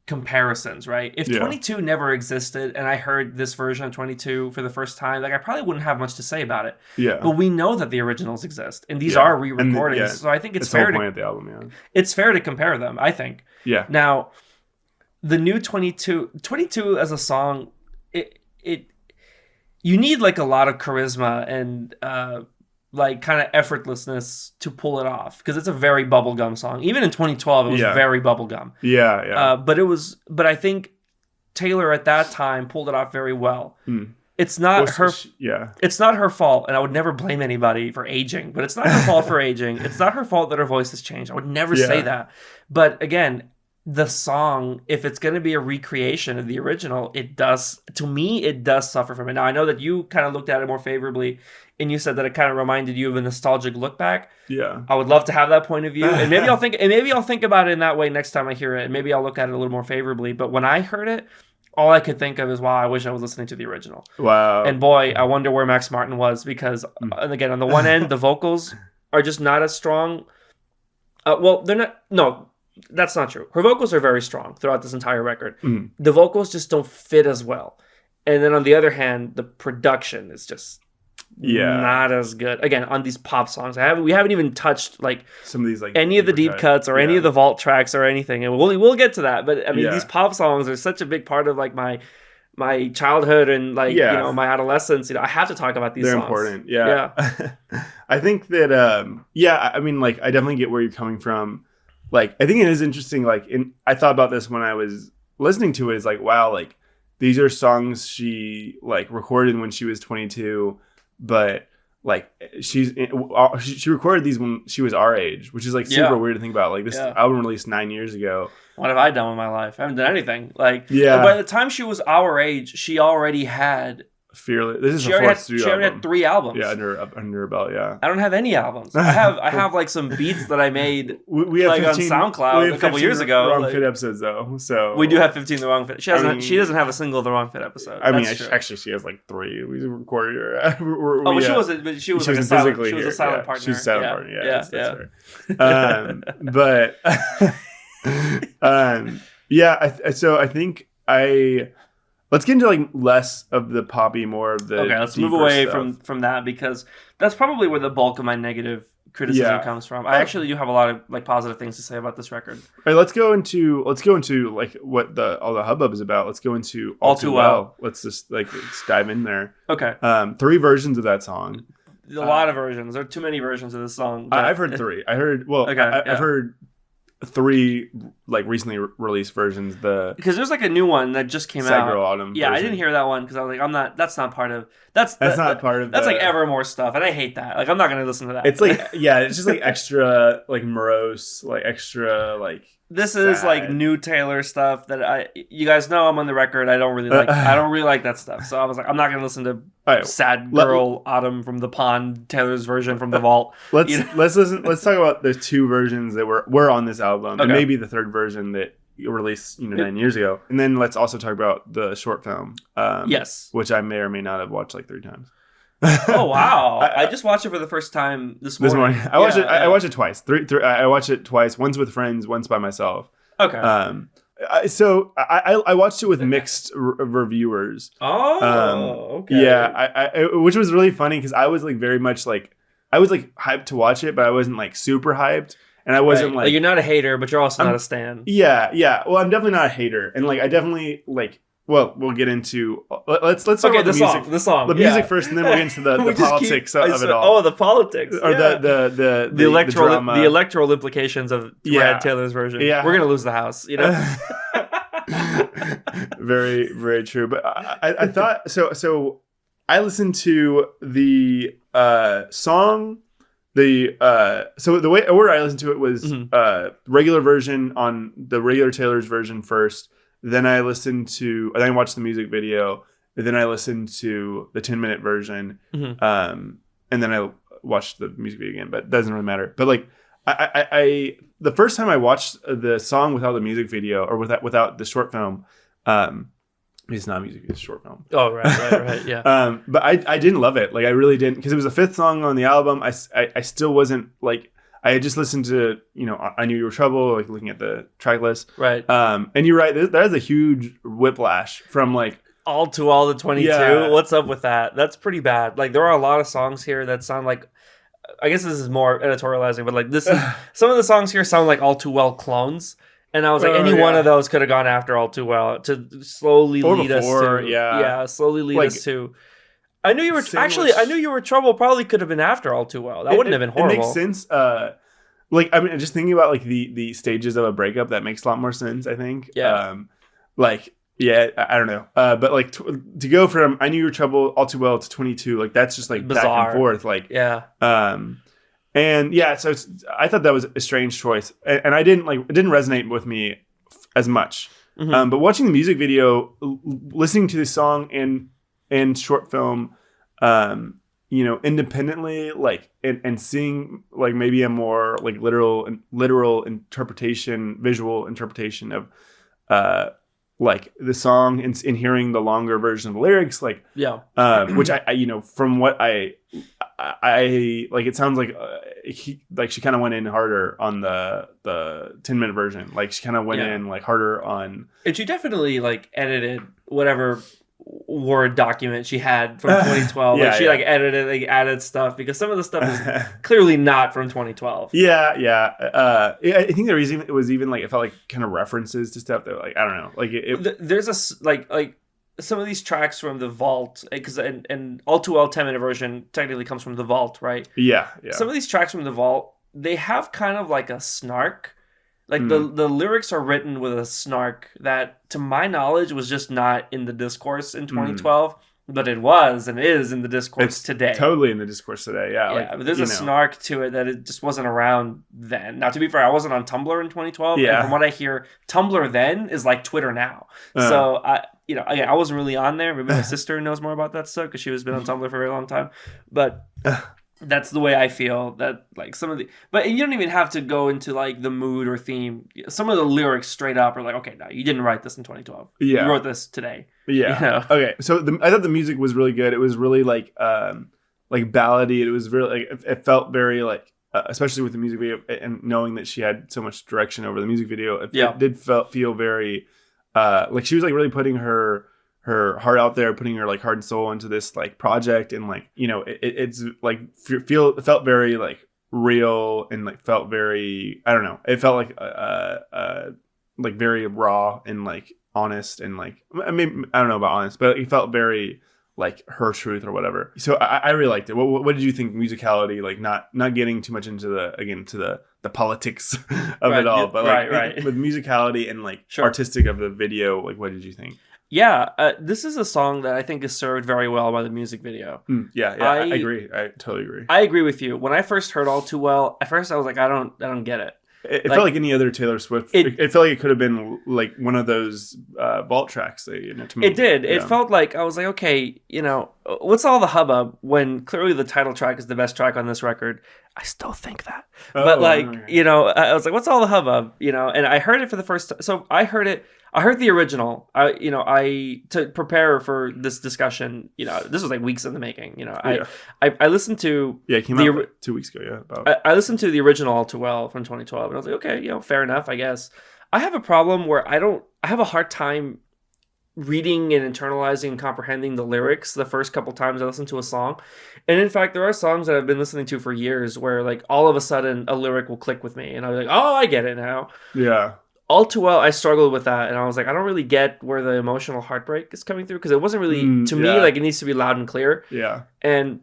comparisons, right? If 22 never existed and I heard this version of 22 for the first time, like I probably wouldn't have much to say about it. Yeah. But we know that the originals exist, and these are re-recordings, so I think it's fair the whole point of the album, it's fair to compare them, I think. Yeah. Now, the new 22 as a song, it you need like a lot of charisma and like kind of effortlessness to pull it off, because it's a very bubblegum song. Even in 2012, it was very bubblegum. Yeah. But I think Taylor at that time pulled it off very well. It's not it's not her fault, and I would never blame anybody for aging, but it's not her fault for aging. It's not her fault that her voice has changed. I would never say that. But again, the song, if it's going to be a recreation of the original, it does suffer from it. Now, I know that you kind of looked at it more favorably, and you said that it kind of reminded you of a nostalgic look back. Yeah. I would love to have that point of view. And maybe I'll think about it in that way next time I hear it. And maybe I'll look at it a little more favorably. But when I heard it, all I could think of is, wow, I wish I was listening to the original. Wow. And boy, I wonder where Max Martin was, because, and again, on the one end, the vocals are just not as strong. Well, they're not. No, that's not true. Her vocals are very strong throughout this entire record. The vocals just don't fit as well. And then on the other hand, the production is just not as good. Again, on these pop songs, we haven't even touched like some of these like any of the deep cuts or any of the vault tracks or anything. And we'll get to that. But I mean, these pop songs are such a big part of like my childhood and like my adolescence. I have to talk about these songs. They're important. Yeah. I think that I mean, like I definitely get where you're coming from. Like I think it is interesting. Like I thought about this when I was listening to it. Is like, wow, like these are songs she like recorded when she was 22. But like she recorded these when she was our age, which is like super weird to think about. Like this album released 9 years ago. What have I done with my life? I haven't done anything. Like by the time she was our age, she already had Fearless. This is her fourth studio She already album. had 3 albums. Yeah, under her belt. Yeah. I don't have any albums. I have like some beats that I made we have like 15, on SoundCloud a couple years ago. Wrong like, Fit episodes though. So we do have 15 The Wrong Fit. She doesn't have a single The Wrong Fit episode. I mean, actually, she has like 3. We recorded her. But she wasn't. But she was like a silent. She was a silent partner. She's a silent partner. Yeah, that's so I think let's get into like less of the poppy, more of the okay. Let's move away stuff. from that, because that's probably where the bulk of my negative criticism comes from. I actually do have a lot of like positive things to say about this record. All right, let's go into like what all the hubbub is about. Let's go into All Too Well. Let's just let's dive in there. Okay. 3 versions of that song. A lot of versions. There are too many versions of this song. I've heard 3. I heard I've heard 3 like recently released versions. Because there's like a new one that just came out. Girl Autumn. Yeah, version. I didn't hear that one because I was like, that's not part of that's like Evermore stuff, and I hate that. Like, I'm not gonna listen to that. It's like it's just like extra like morose, like extra like. This sad. is like new Taylor stuff that you guys know I'm on the record. I don't really like. I don't really like that stuff. So I was like, I'm not gonna listen to Sad Girl Autumn from the Pond, Taylor's version from the Vault. Let's listen. Let's talk about the 2 versions that were on this album, and maybe the 3rd version that released 9 years ago. And then let's also talk about the short film. Yes, which I may or may not have watched like 3 times. Oh wow! I just watched it for the first time this morning. I watched it. I watched it twice. I watched it twice. Once with friends. Once by myself. Okay. So I watched it with mixed reviewers. Oh. Okay. Yeah. Which was really funny because I was like very much like I was like hyped to watch it, but I wasn't like super hyped, and I wasn't like you're not a hater, but you're also not a stan. Yeah. Well, I'm definitely not a hater, and like I definitely like. Well, we'll get into. Let's talk about the music. The song. The music first, and then we'll get into the politics of it all. Oh, the politics, or the electoral implications of Brad Taylor's version. Yeah, we're gonna lose the house. Very, very true. But I thought so. So I listened to the song. So the order I listened to it was regular version on the regular Taylor's version first. Then I watched the music video. And then I listened to the 10-minute version. And then I watched the music video again, but it doesn't really matter. But like, I the first time I watched the song without the music video or without the short film, it's not music, it's a short film. Oh, right, yeah. But I didn't love it. Like, I really didn't, because it was the 5th song on the album. I still wasn't like. I had just listened to, I Knew You Were Trouble, like looking at the track list. Right. And you're right, that is a huge whiplash from like. All Too Well to 22. Yeah. What's up with that? That's pretty bad. Like, there are a lot of songs here that sound like, I guess this is more editorializing, but like some of the songs here sound like All Too Well clones. And I was like, one of those could have gone after All Too Well to slowly lead us to. Slowly lead us to. I Knew You Were I Knew You Were Trouble probably could have been after All Too Well. That wouldn't have been horrible. It makes sense. Like, I mean, just thinking about like the stages of a breakup, that makes a lot more sense, I think. Yeah. I don't know. But like to go from I Knew You Were Trouble, All Too Well to 22, like that's just like bizarre. Back and forth. Like, yeah. And yeah, so I thought that was a strange choice, and it didn't resonate with me as much. But watching the music video, listening to the song and short film, independently, like and seeing like maybe a more like literal interpretation, visual interpretation of like the song and hearing the longer version of the lyrics, like which I from what I like, it sounds like she kind of went in harder on the 10-minute version. Like she kind of went in like harder on, and she definitely like edited whatever Word document she had from 2012. She like edited, like added stuff, because some of the stuff is clearly not from 2012. I think it was even like, it felt like kind of references to stuff that, like, I don't know, like there's a like some of these tracks from the Vault, because and All Too Well 10-minute version technically comes from the Vault, right? Yeah. Some of these tracks from the Vault, they have kind of like a snark. Like the lyrics are written with a snark that, to my knowledge, was just not in the discourse in 2012. but it was and is in the discourse It's today. totally in the discourse today. Yeah. Yeah, but there's a snark to it that it just wasn't around then. Now, to be fair, I wasn't on Tumblr in 2012. Yeah. And from what I hear, Tumblr then is like Twitter now. So, I wasn't really on there. Maybe my sister knows more about that stuff because she has been on Tumblr for a very long time. But that's the way I feel that like some of the, but you don't even have to go into like the mood or theme. Some of the lyrics straight up are like, okay, no, you didn't write this in 2012. Yeah. You wrote this today. Yeah. You know? Okay. So I thought the music was really good. It was really like ballady. It was really like, it felt very like, especially with the music video and knowing that she had so much direction over the music video. It did feel very, like she was like really putting her heart out there, putting her like heart and soul into this like project, and like, you know, it's like it felt very like real, and like felt very, I don't know, it felt like very raw and like honest, and like, I mean, I don't know about honest, but it felt very like her truth or whatever. So I really liked it. What did you think musicality, like not getting too much into the politics of it all, but like with musicality and like artistic of the video, like what did you think? Yeah, this is a song that I think is served very well by the music video. I agree. I totally agree. I agree with you. When I first heard All Too Well, at first I was like, I don't get it. It felt like any other Taylor Swift. It felt like it could have been like one of those vault tracks. To me. It did. Yeah. It felt like I was like, okay, you know, what's all the hubbub when clearly the title track is the best track on this record? I still think that, but like, you know, I was like, what's all the hubbub? You know, and I heard it for the first time. So I heard the original. To prepare for this discussion, you know, this was like weeks in the making. You know, I listened to it came out 2 weeks ago. I listened to the original All Too Well from 2012, and I was like, okay, you know, fair enough, I guess. I have a problem where I have a hard time reading and internalizing and comprehending the lyrics the first couple times I listen to a song. And in fact, there are songs that I've been listening to for years where like all of a sudden a lyric will click with me and I'll be like, oh, I get it now. Yeah. All Too Well, I struggled with that, and I was like, I don't really get where the emotional heartbreak is coming through, because it wasn't really, to me, like, it needs to be loud and clear. Yeah. And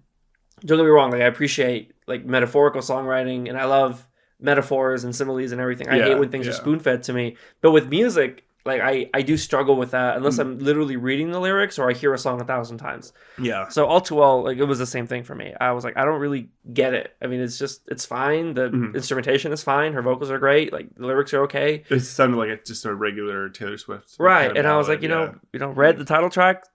don't get me wrong, like, I appreciate like metaphorical songwriting, and I love metaphors and similes and everything. I hate when things are spoon-fed to me. But with music, like, I do struggle with that unless I'm literally reading the lyrics or I hear a song 1,000 times. Yeah. So All Too Well, like, it was the same thing for me. I was like, I don't really get it. I mean, it's fine. The instrumentation is fine. Her vocals are great. Like, the lyrics are okay. It sounded like it's just a regular Taylor Swift. Right. Kind of and I was like, you know, read the title track.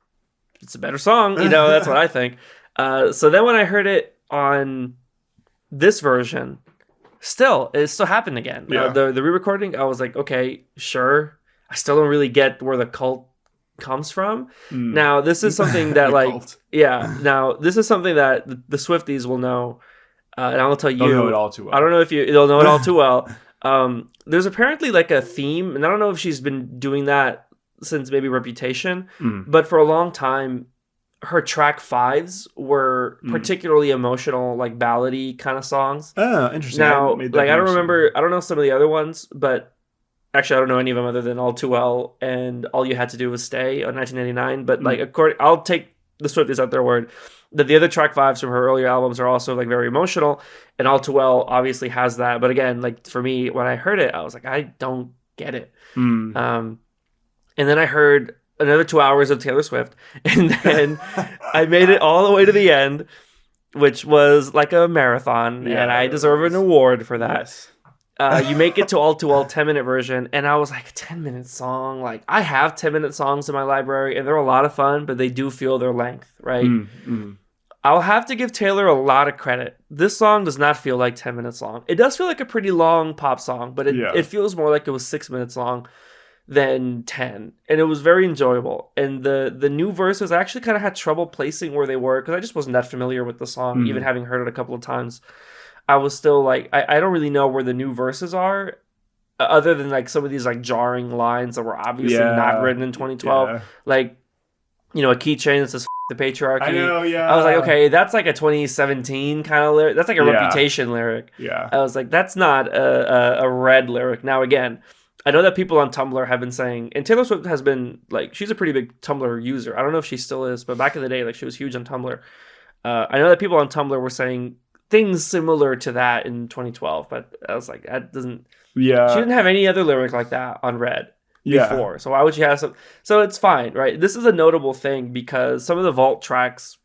It's a better song. You know, that's what I think. So then when I heard it on this version, it still happened again. Yeah. The re-recording, I was like, okay, sure. I still don't really get where the cult comes from. Now, this is something that now this is something that the Swifties will know, and I'll tell you. They'll know it all too well. I don't know if they'll know it all too well. There's apparently like a theme, and I don't know if she's been doing that since maybe Reputation, but for a long time, her track 5s were particularly emotional, like ballady kind of songs. Oh, interesting. Now, like I don't know some of the other ones, but actually, I don't know any of them other than All Too Well and All You Had to Do Was Stay on 1989. But like, I'll take the Swifties at their word that the other track 5s from her earlier albums are also like very emotional, and All Too Well obviously has that. But again, like for me, when I heard it, I was like, I don't get it. And then I heard another 2 hours of Taylor Swift, and then I made it all the way to the end, which was like a marathon, and I deserve an award for that. Yes. You make it to All Too Well 10-minute version, and I was like, a 10-minute song? Like, I have 10-minute songs in my library, and they're a lot of fun, but they do feel their length, right? I'll have to give Taylor a lot of credit. This song does not feel like 10 minutes long. It does feel like a pretty long pop song, but it feels more like it was 6 minutes long than 10, and it was very enjoyable. And the new verses, I actually kind of had trouble placing where they were, because I just wasn't that familiar with the song, even having heard it a couple of times. I was still like, I don't really know where the new verses are, other than like some of these like jarring lines that were obviously not written in 2012. Like, you know, a keychain that says the patriarchy. I know, I was like, okay, that's like a 2017 kind of lyric. That's like a Reputation lyric. I was like, that's not a Red lyric. Now, again, I know that people on Tumblr have been saying, and Taylor Swift has been like, she's a pretty big Tumblr user. I don't know if she still is, but back in the day, like she was huge on Tumblr. I know that people on Tumblr were saying things similar to that in 2012, but I was like, that doesn't. She didn't have any other lyric like that on Red. before. So why would she have some? So it's fine, right? This is a notable thing because some of the vault tracks,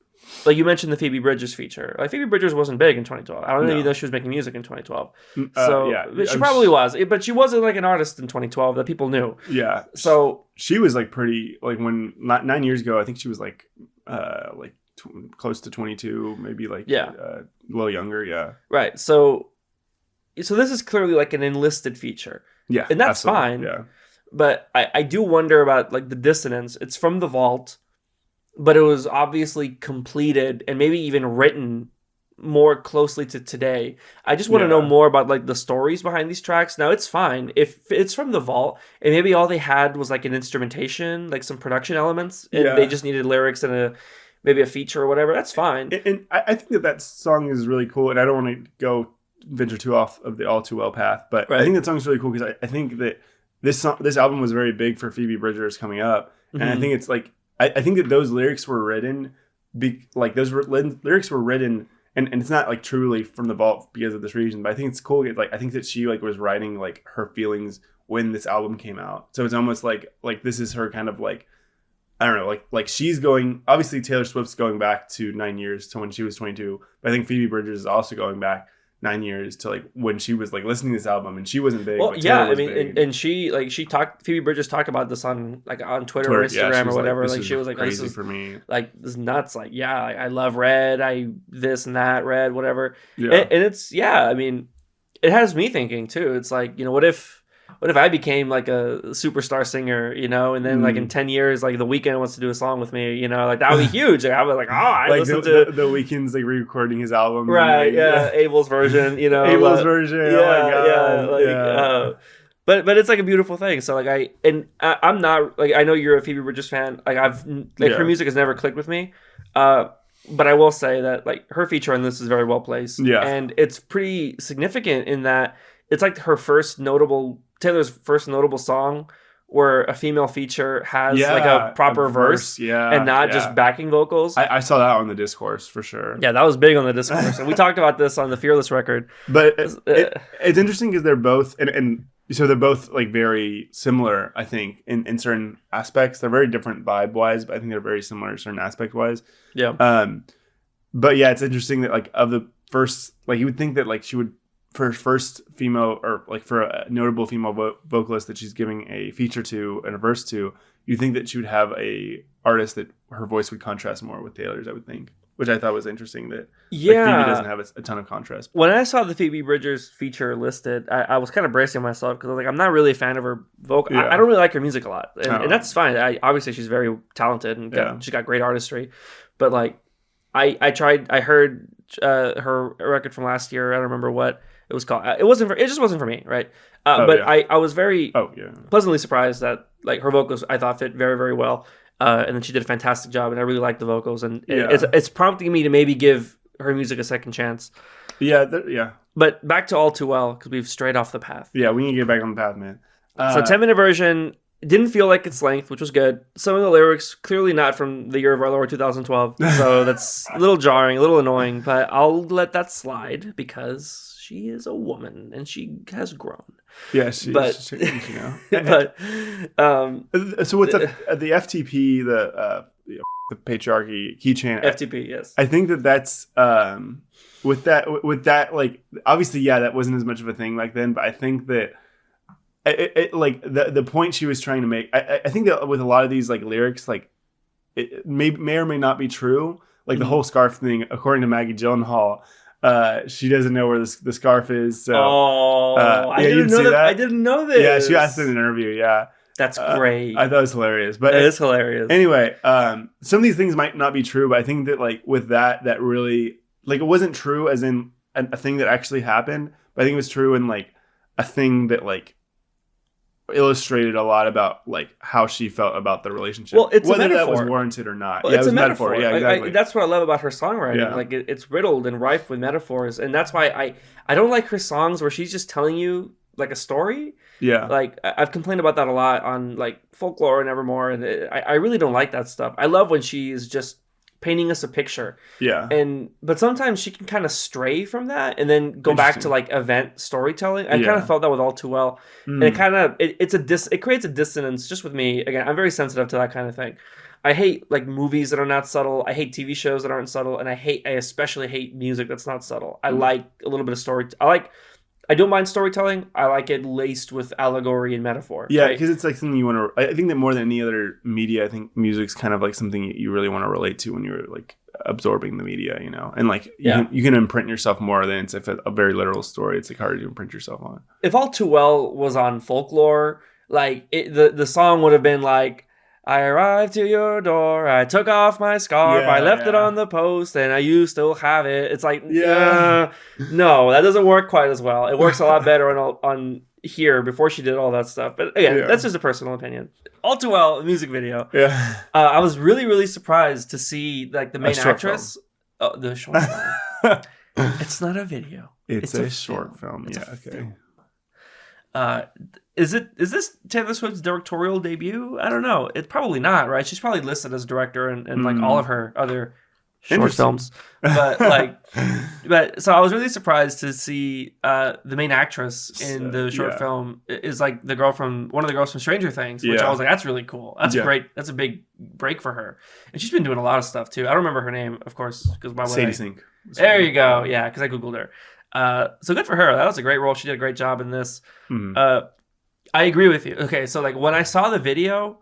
like you mentioned the Phoebe Bridgers feature. Like Phoebe Bridgers wasn't big in 2012. I don't even know she was making music in 2012. But she probably was. But she wasn't like an artist in 2012 that people knew. Yeah. So she was like pretty, like when 9 years ago, I think she was like close to 22, maybe like a little younger. Yeah. Right. So this is clearly like an enlisted feature. Yeah. And that's fine. Yeah. But I do wonder about like the dissonance. It's from the vault, but it was obviously completed and maybe even written more closely to today. I just want to know more about like the stories behind these tracks. Now it's fine if it's from the vault and maybe all they had was like an instrumentation, like some production elements, and they just needed lyrics and maybe a feature or whatever. That's fine. And I think that song is really cool. And I don't want to venture too off of the All Too Well path, but I think that song's really cool because I think that this album was very big for Phoebe Bridgers coming up, and I think it's like I think that those lyrics were written, lyrics were written, and it's not like truly from the vault because of this reason, but I think it's cool. Like I think that she like was writing like her feelings when this album came out, so it's almost like this is her kind of like, I don't know, like she's going, obviously Taylor Swift's going back to 9 years to when she was 22, but I think Phoebe Bridgers is also going back 9 years to like when she was like listening to this album and she wasn't big. Well, I mean, and she talked. Phoebe Bridgers talked about this on Twitter or Instagram or whatever. Like she was like, crazy "This is for me. Like this is nuts." Like, yeah, I love Red. I this and that Red, whatever. Yeah. And it's I mean, it has me thinking too. It's like, what if I became like a superstar singer, and then like in 10 years, like The Weeknd wants to do a song with me, like that would be huge. Like, I was like, I like listen to The Weeknd's like re-recording his album, right? Abel's version, Abel's version. But it's like a beautiful thing. So like I'm not like, I know you're a Phoebe Bridgers fan. Like her music has never clicked with me. But I will say that like her feature on this is very well placed. Yeah, and it's pretty significant in that it's like Taylor's first notable song where a female feature has like a proper verse and not just backing vocals. I saw that on the Discourse for sure. Yeah, that was big on the Discourse. And we talked about this on the Fearless record. But it's interesting because they're both, and so they're both like very similar, I think, in certain aspects. They're very different vibe-wise, but I think they're very similar certain aspect-wise. Yeah. But yeah, it's interesting that like of the first, like you would think that like she would, for first female, or like for a notable female vocalist that she's giving a feature to and a verse to, you think that she would have a artist that her voice would contrast more with Taylor's, I would think, which I thought was interesting that Phoebe doesn't have a ton of contrast. When I saw the Phoebe Bridgers feature listed, I was kind of bracing myself because I was like, I'm not really a fan of her vocal. I don't really like her music a lot, and that's fine. Obviously she's very talented and she's got great artistry, but like I heard her record from last year. I don't remember what it was called. It just wasn't for me, right? I was very pleasantly surprised that like her vocals I thought fit very, very well, and then she did a fantastic job, and I really liked the vocals, and it's prompting me to maybe give her music a second chance. Yeah. But back to All Too Well, because we've strayed off the path. Yeah, we need to get back on the path, man. So 10-minute version didn't feel like its length, which was good. Some of the lyrics clearly not from the year of our Lord 2012, so that's a little jarring, a little annoying, but I'll let that slide because she is a woman and she has grown. Yeah, she but so what's the FTP, the patriarchy keychain? FTP, yes. I think that's with that like obviously that wasn't as much of a thing back then, but I think that it like the point she was trying to make. I think that with a lot of these like lyrics, like it may or may not be true. Like the whole scarf thing, according to Maggie Gyllenhaal. She doesn't know where the scarf is. So, I didn't know that. I didn't know this. Yeah, she asked in an interview. Yeah, that's great. I thought it was hilarious. But it is hilarious. Anyway, some of these things might not be true, but I think that like with that really like it wasn't true as in a thing that actually happened, but I think it was true in like a thing that like illustrated a lot about like how she felt about the relationship. Well, it's whether a metaphor. That was warranted or not. Well, it's a metaphor. Yeah, exactly. That's what I love about her songwriting. Yeah. Like it's riddled and rife with metaphors, and that's why I don't like her songs where she's just telling you like a story. Yeah. Like I've complained about that a lot on like Folklore and Evermore, and I really don't like that stuff. I love when she is just painting us a picture. Yeah. But sometimes she can kind of stray from that and then go back to like event storytelling. I kind of felt that with All Too Well. And it kind of it creates a dissonance just with me. Again, I'm very sensitive to that kind of thing. I hate like movies that are not subtle. I hate TV shows that aren't subtle, and I especially hate music that's not subtle. I like a little bit of story. I don't mind storytelling. I like it laced with allegory and metaphor. Yeah, because it's like something you want to. I think that more than any other media, I think music's kind of like something you really want to relate to when you're like absorbing the media, you know. And like you can imprint yourself more than it's if a very literal story. It's like hard to imprint yourself on. If All Too Well was on Folklore, like the song would have been like, I arrived to your door, I took off my scarf, I left it on the post, and you still have it. It's like, no, that doesn't work quite as well. It works a lot better on here before she did all that stuff. But again, that's just a personal opinion. All Too Well, music video. Yeah. I was really, really surprised to see like the main actress. Oh, the short film. It's not a video. It's a short film. It's okay. Film. Is this Taylor Swift's directorial debut? I don't know. It's probably not, right? She's probably listed as director in like all of her other short films. But so I was really surprised to see the main actress in the short film is like one of the girls from Stranger Things, which I was like, that's really cool. That's great. That's a big break for her. And she's been doing a lot of stuff too. I don't remember her name, of course, because why would Sadie Sink. There you go. Yeah, because I Googled her. So good for her. That was a great role. She did a great job in this. I agree with you. Okay, so like when I saw the video,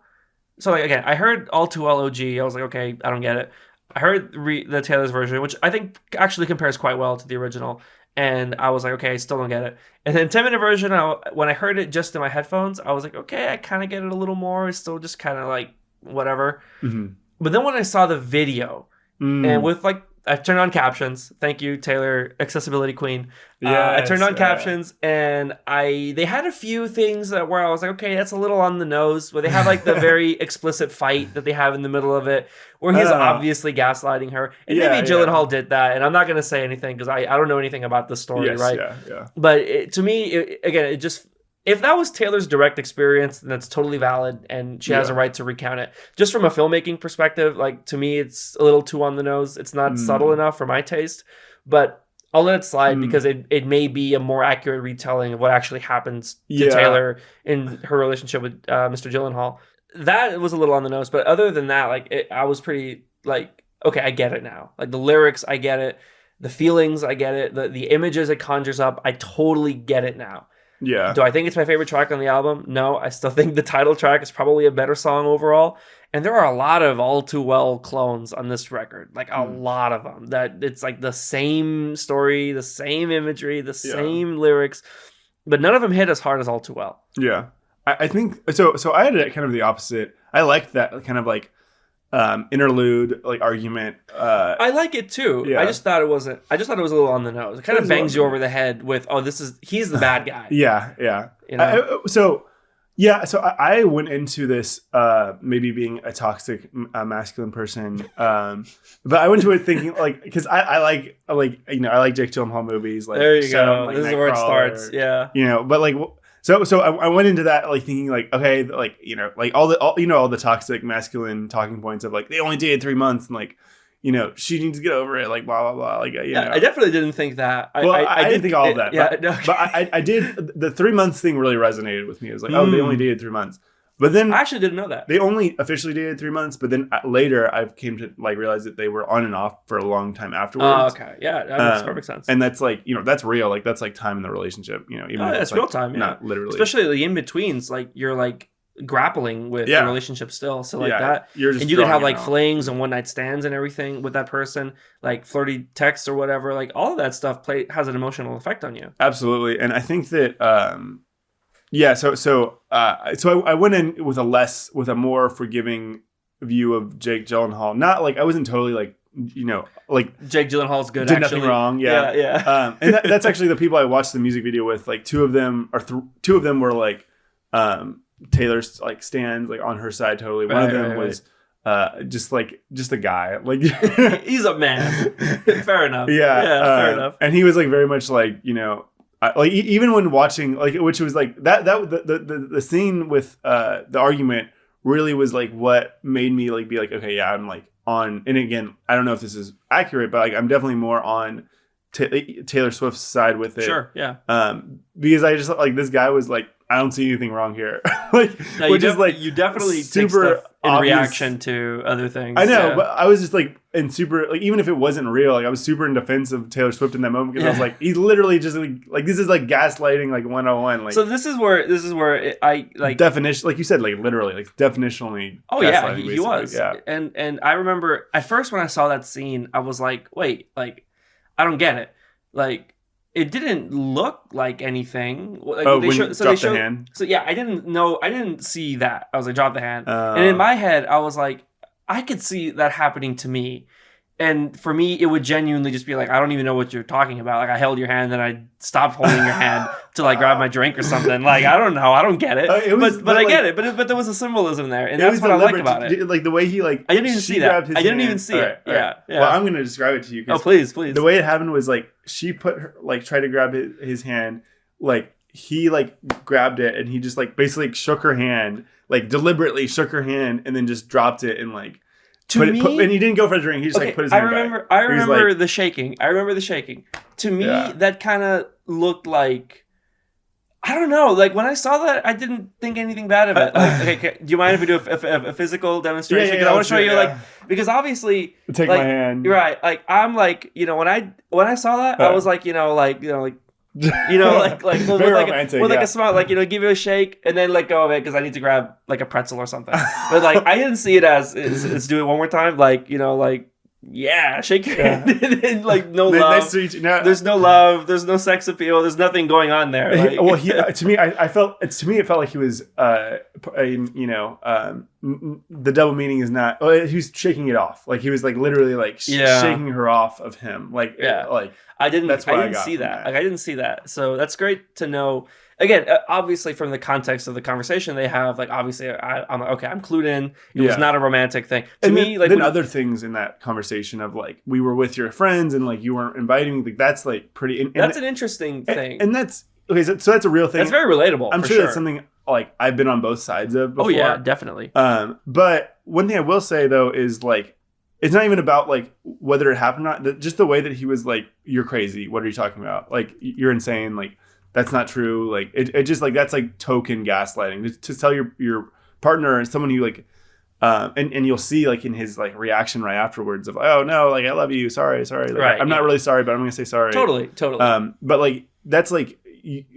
so like again, I heard All Too Well OG. I was like, okay, I don't get it. I heard the Taylor's version, which I think actually compares quite well to the original, and I was like, okay, I still don't get it. And then 10-minute version, when I heard it just in my headphones, I was like, okay, I kind of get it a little more. It's still just kind of like whatever. But then when I saw the video, and with like I turned on captions. Thank you, Taylor, accessibility queen. I turned on captions, and they had a few things where I was like, okay, that's a little on the nose. Where they have like the very explicit fight that they have in the middle of it, where he's obviously gaslighting her. And maybe Gyllenhaal did that, and I'm not going to say anything because I don't know anything about the story, right? Yeah. But to me, it just. If that was Taylor's direct experience, then that's totally valid, and she has a right to recount it. Just from a filmmaking perspective, like to me, it's a little too on the nose. It's not subtle enough for my taste, but I'll let it slide because it may be a more accurate retelling of what actually happens to Taylor in her relationship with Mr. Gyllenhaal. That was a little on the nose, but other than that, like I was pretty like, okay, I get it now. Like the lyrics, I get it. The feelings, I get it. The images it conjures up, I totally get it now. Yeah. Do I think it's my favorite track on the album? No. I still think the title track is probably a better song overall. And there are a lot of All Too Well clones on this record. Like a lot of them. That it's like the same story, the same imagery, the same lyrics. But none of them hit as hard as All Too Well. Yeah. I think so I had kind of the opposite. I liked that kind of like interlude like argument. I like it too. Yeah. I just thought it was a little on the nose. It kind of bangs you over the head with, he's the bad guy. Yeah. You know? So I went into this maybe being a toxic masculine person, but I went into it thinking like because I like Jake Gyllenhaal movies. Like there you go. Like this is where it starts. Yeah. You know, but like. So I went into that like thinking like okay like you know like all the toxic masculine talking points of like they only dated 3 months and like you know she needs to get over it like blah blah blah like you know. I definitely didn't think that. I didn't think all of that. Yeah, but I did the 3 months thing really resonated with me. It was like oh they only dated 3 months, but then I actually didn't know that they only officially dated 3 months. But then later I came to like realize that they were on and off for a long time afterwards. Oh, okay, yeah, that makes perfect sense. And that's like you know that's real like that's like time in the relationship you know even that's like, real time, yeah. Not literally, especially the in betweens like you're like grappling with the relationship still. So like that, you're just and you can have like flings and one night stands and everything with that person, like flirty texts or whatever. Like all of that stuff has an emotional effect on you. Absolutely, and I think that. So I went in with a more forgiving view of Jake Gyllenhaal. Not like I wasn't totally like you know like Jake Gyllenhaal's good. Did actually. nothing wrong. Yeah. And that's actually the people I watched the music video with. Like two of them were like Taylor's like stands like on her side totally. One of them was just a guy like he's a man. Fair enough. Yeah. Fair enough. And he was like very much like you know. Like even when watching like which was like that the scene with the argument really was like what made me like be like okay yeah I'm like on, and again, I don't know if this is accurate, but like I'm definitely more on Taylor Swift's side with it. Sure, yeah. Because I just like this guy was like, I don't see anything wrong here. Like, no, which is like you definitely super take stuff in obvious reaction to other things. I know, but I was just like, and super like, even if it wasn't real, like I was super in defense of Taylor Swift in that moment because I was like, he's literally just like this is like gaslighting like 101. Like, so this is where I like definition, like you said, like literally, like definitionally. Oh yeah, gaslighting, he was. Yeah, and I remember at first when I saw that scene, I was like, wait, like I don't get it, like. It didn't look like anything. Like, oh, they when showed, you so dropped they showed, the hand? So yeah, I didn't see that. I was like, drop the hand. And in my head, I was like, I could see that happening to me. And for me, it would genuinely just be like, I don't even know what you're talking about. Like I held your hand, then I stopped holding your hand to like grab my drink or something. Like I don't know, I don't get it. But I get it. But there was a symbolism there, and that's what I like about it. Like the way he like, I didn't even see that. I didn't even see it. Yeah. Well, I'm gonna describe it to you. Oh, please. The way it happened was like she put her like tried to grab his hand, like he like grabbed it, and he just like basically shook her hand, like deliberately shook her hand, and then just dropped it and like. And he didn't go for a drink. He just like put his hand back. I remember the shaking. To me, that kind of looked like, I don't know. Like when I saw that, I didn't think anything bad of it. Like, okay, do you mind if we do a physical demonstration? Because I want to show you, like, because obviously, take like, my hand. Right. Like I'm like, when I saw that, I was like, like with romantic, like a smile, like give you a shake and then let go of it because I need to grab like a pretzel or something. But like I didn't see it as do it one more time, like shake your hand. And, like no love. Nice to meet you. No, there's no love. There's no sex appeal. There's nothing going on there. Like, well, to me, it felt like he was, the double meaning is not. He was shaking it off. Like he was like literally like shaking her off of him. Like like. I didn't see that. Like I didn't see that. So that's great to know. Again, obviously from the context of the conversation they have, like obviously I'm like, okay, I'm clued in. It was not a romantic thing. To me, like then other things in that conversation of like we were with your friends and like you weren't inviting me, like that's like pretty. And that's an interesting thing. And that's okay. So that's a real thing. That's very relatable. I'm sure that's something like I've been on both sides of before. Oh yeah, definitely. But one thing I will say though is like. It's not even about like whether it happened or not. Just the way that he was like, "You're crazy. What are you talking about? Like you're insane. Like that's not true. Like it just like that's like token gaslighting to tell your partner and someone you like, and you'll see like in his like reaction right afterwards of oh no like I love you sorry like, right, I'm not really sorry but I'm gonna say sorry totally. But like that's like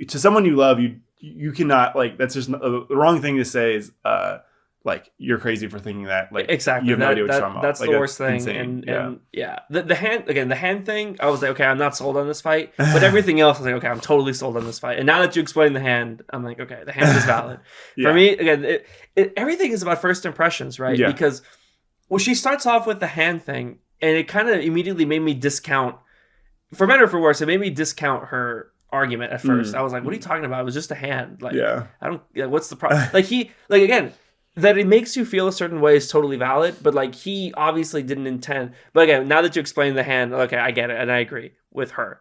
to someone you love you cannot like that's just the wrong thing to say is like you're crazy for thinking that. Like exactly, you have no idea what you're talking about. That's like, the worst thing. Insane. And the hand thing. I was like, okay, I'm not sold on this fight. But everything else, I was like, okay, I'm totally sold on this fight. And now that you explain the hand, I'm like, okay, the hand is valid. For me, again, everything is about first impressions, right? Yeah. Because she starts off with the hand thing, and it kind of immediately made me discount, for better or for worse, it made me discount her argument at first. I was like, what are you talking about? It was just a hand. Like, I don't. Like, what's the problem? Again. That it makes you feel a certain way is totally valid, but like he obviously didn't intend. But again, now that you explain the hand, okay, I get it, and I agree with her.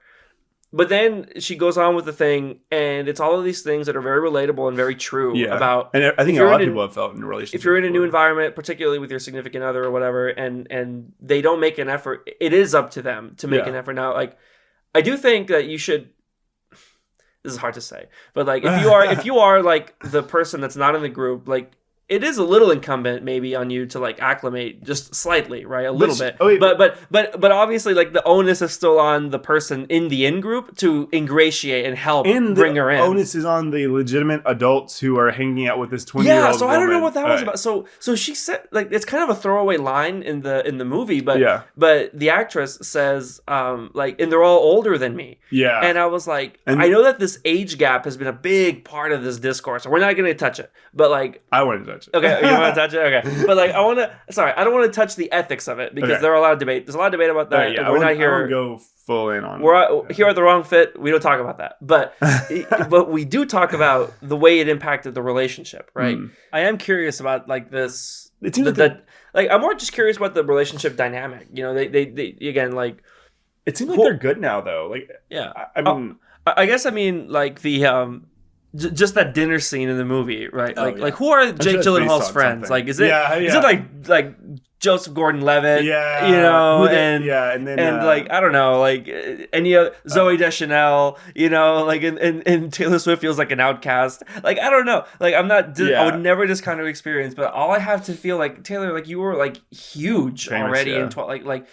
But then she goes on with the thing, and it's all of these things that are very relatable and very true about. And I think a lot of people have felt in a relationship. If you're in a new environment, particularly with your significant other or whatever, and they don't make an effort, it is up to them to make an effort. Now, like I do think that you should. This is hard to say, but like if you are like the person that's not in the group, like. It is a little incumbent maybe on you to like acclimate just slightly, right? A little bit. But obviously like the onus is still on the person in the in-group to ingratiate and help bring her in. The onus is on the legitimate adults who are hanging out with this 20-year-old woman. I don't know what that was about. So she said like it's kind of a throwaway line in the movie, but the actress says like and they're all older than me. Yeah. And I was like I know that this age gap has been a big part of this discourse. So we're not going to touch it. But like I wanted to touch it. Okay, you want to touch it? Okay. But like I don't want to touch the ethics of it because there are a lot of debate. There's a lot of debate about that. We're not here. I won't go full in on it. Here at the Wrong Fit, we don't talk about that. But but we do talk about the way it impacted the relationship, right? I am curious about like this. It seems like I'm more just curious about the relationship dynamic. They again like it seems like they're good now though. Like yeah. I mean I guess like the just that dinner scene in the movie, right? Oh, Like yeah. like who are Jake sure it's based Gyllenhaal's on friends? something. Like is it Yeah, is yeah. it like Joseph Gordon-Levitt? Yeah, you know, who they- and yeah, and then like I don't know, like any other Zoe Deschanel, you know, like and Taylor Swift feels like an outcast. Like I don't know, like I'm not, I would never this kind of experience, but all I have to feel like Taylor, like you were like huge Famous, already yeah. in like.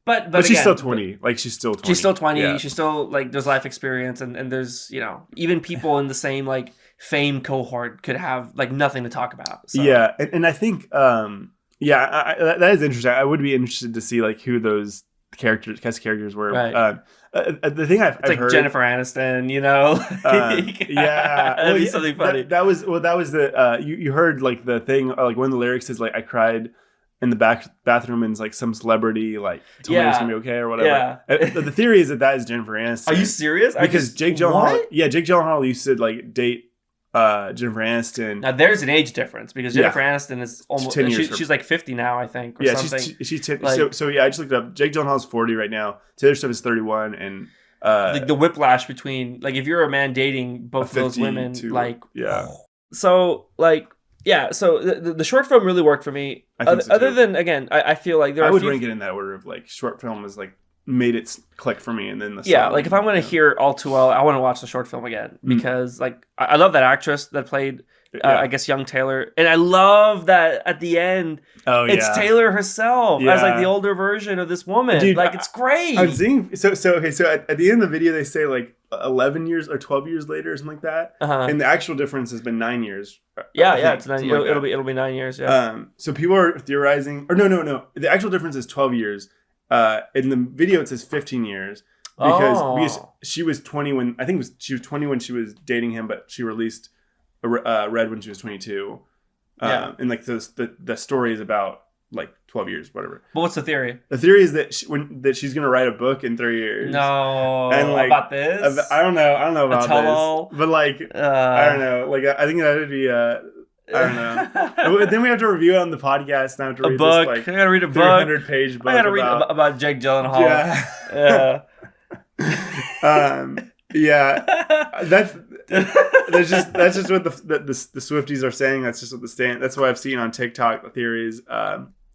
But But she's again, still 20. Like she's still 20. She's still 20. Yeah. She's still like there's life experience and there's, you know, even people in the same like fame cohort could have like nothing to talk about. So. Yeah, and I think that is interesting. I would be interested to see like who those cast characters were. Right. The thing I've like heard, Jennifer Aniston, you know. Yeah, that'd be something funny. That was the you heard like the thing like one of the lyrics is like I cried in the bathroom and like some celebrity like told me it was gonna be okay or whatever. Yeah. The theory is that is Jennifer Aniston. Are you serious? Because Jake Gyllenhaal, Jake Gyllenhaal used to like date Jennifer Aniston. Now there's an age difference because Jennifer Aniston is almost 10 years she's like 50 now, I think. Or yeah, something. she's 10. Like, so yeah, I just looked it up. Jake Gyllenhaal's 40 right now. Taylor Swift is 31, and the whiplash between like if you're a man dating both of those women, like So like. Yeah, so the short film really worked for me. Other than, again, I feel like I would rank it in that order of like short film is like made it click for me, and then the song. Yeah, like if I'm going to hear All Too Well, I want to watch the short film again because like I love that actress that played, I guess, young Taylor, and I love that at the end, it's Taylor herself as like the older version of this woman. Dude, like it's great. I'm seeing so at the end of the video they say like 11 years or 12 years later or something like that, and the actual difference has been 9 years. Yeah, it's 9 years. It'll be 9 years. Yeah. So people are theorizing, or no. The actual difference is 12 years. In the video it says 15 years because she was 20 when she was 20 when she was dating him, but she released Red when she was 22. And like the story is about like 12 years, whatever. But what's the theory? The theory is that that she's gonna write a book in 3 years. No, and like about this? I don't know about this, but like I don't know. Like I think that would be I don't know. Then we have to review it on the podcast. And I have to read a book. This, like, I gotta read a 300-page book. I gotta read about Jake Gyllenhaal. Yeah. That's just what the Swifties are saying. That's just what that's what I've seen on TikTok. The theories.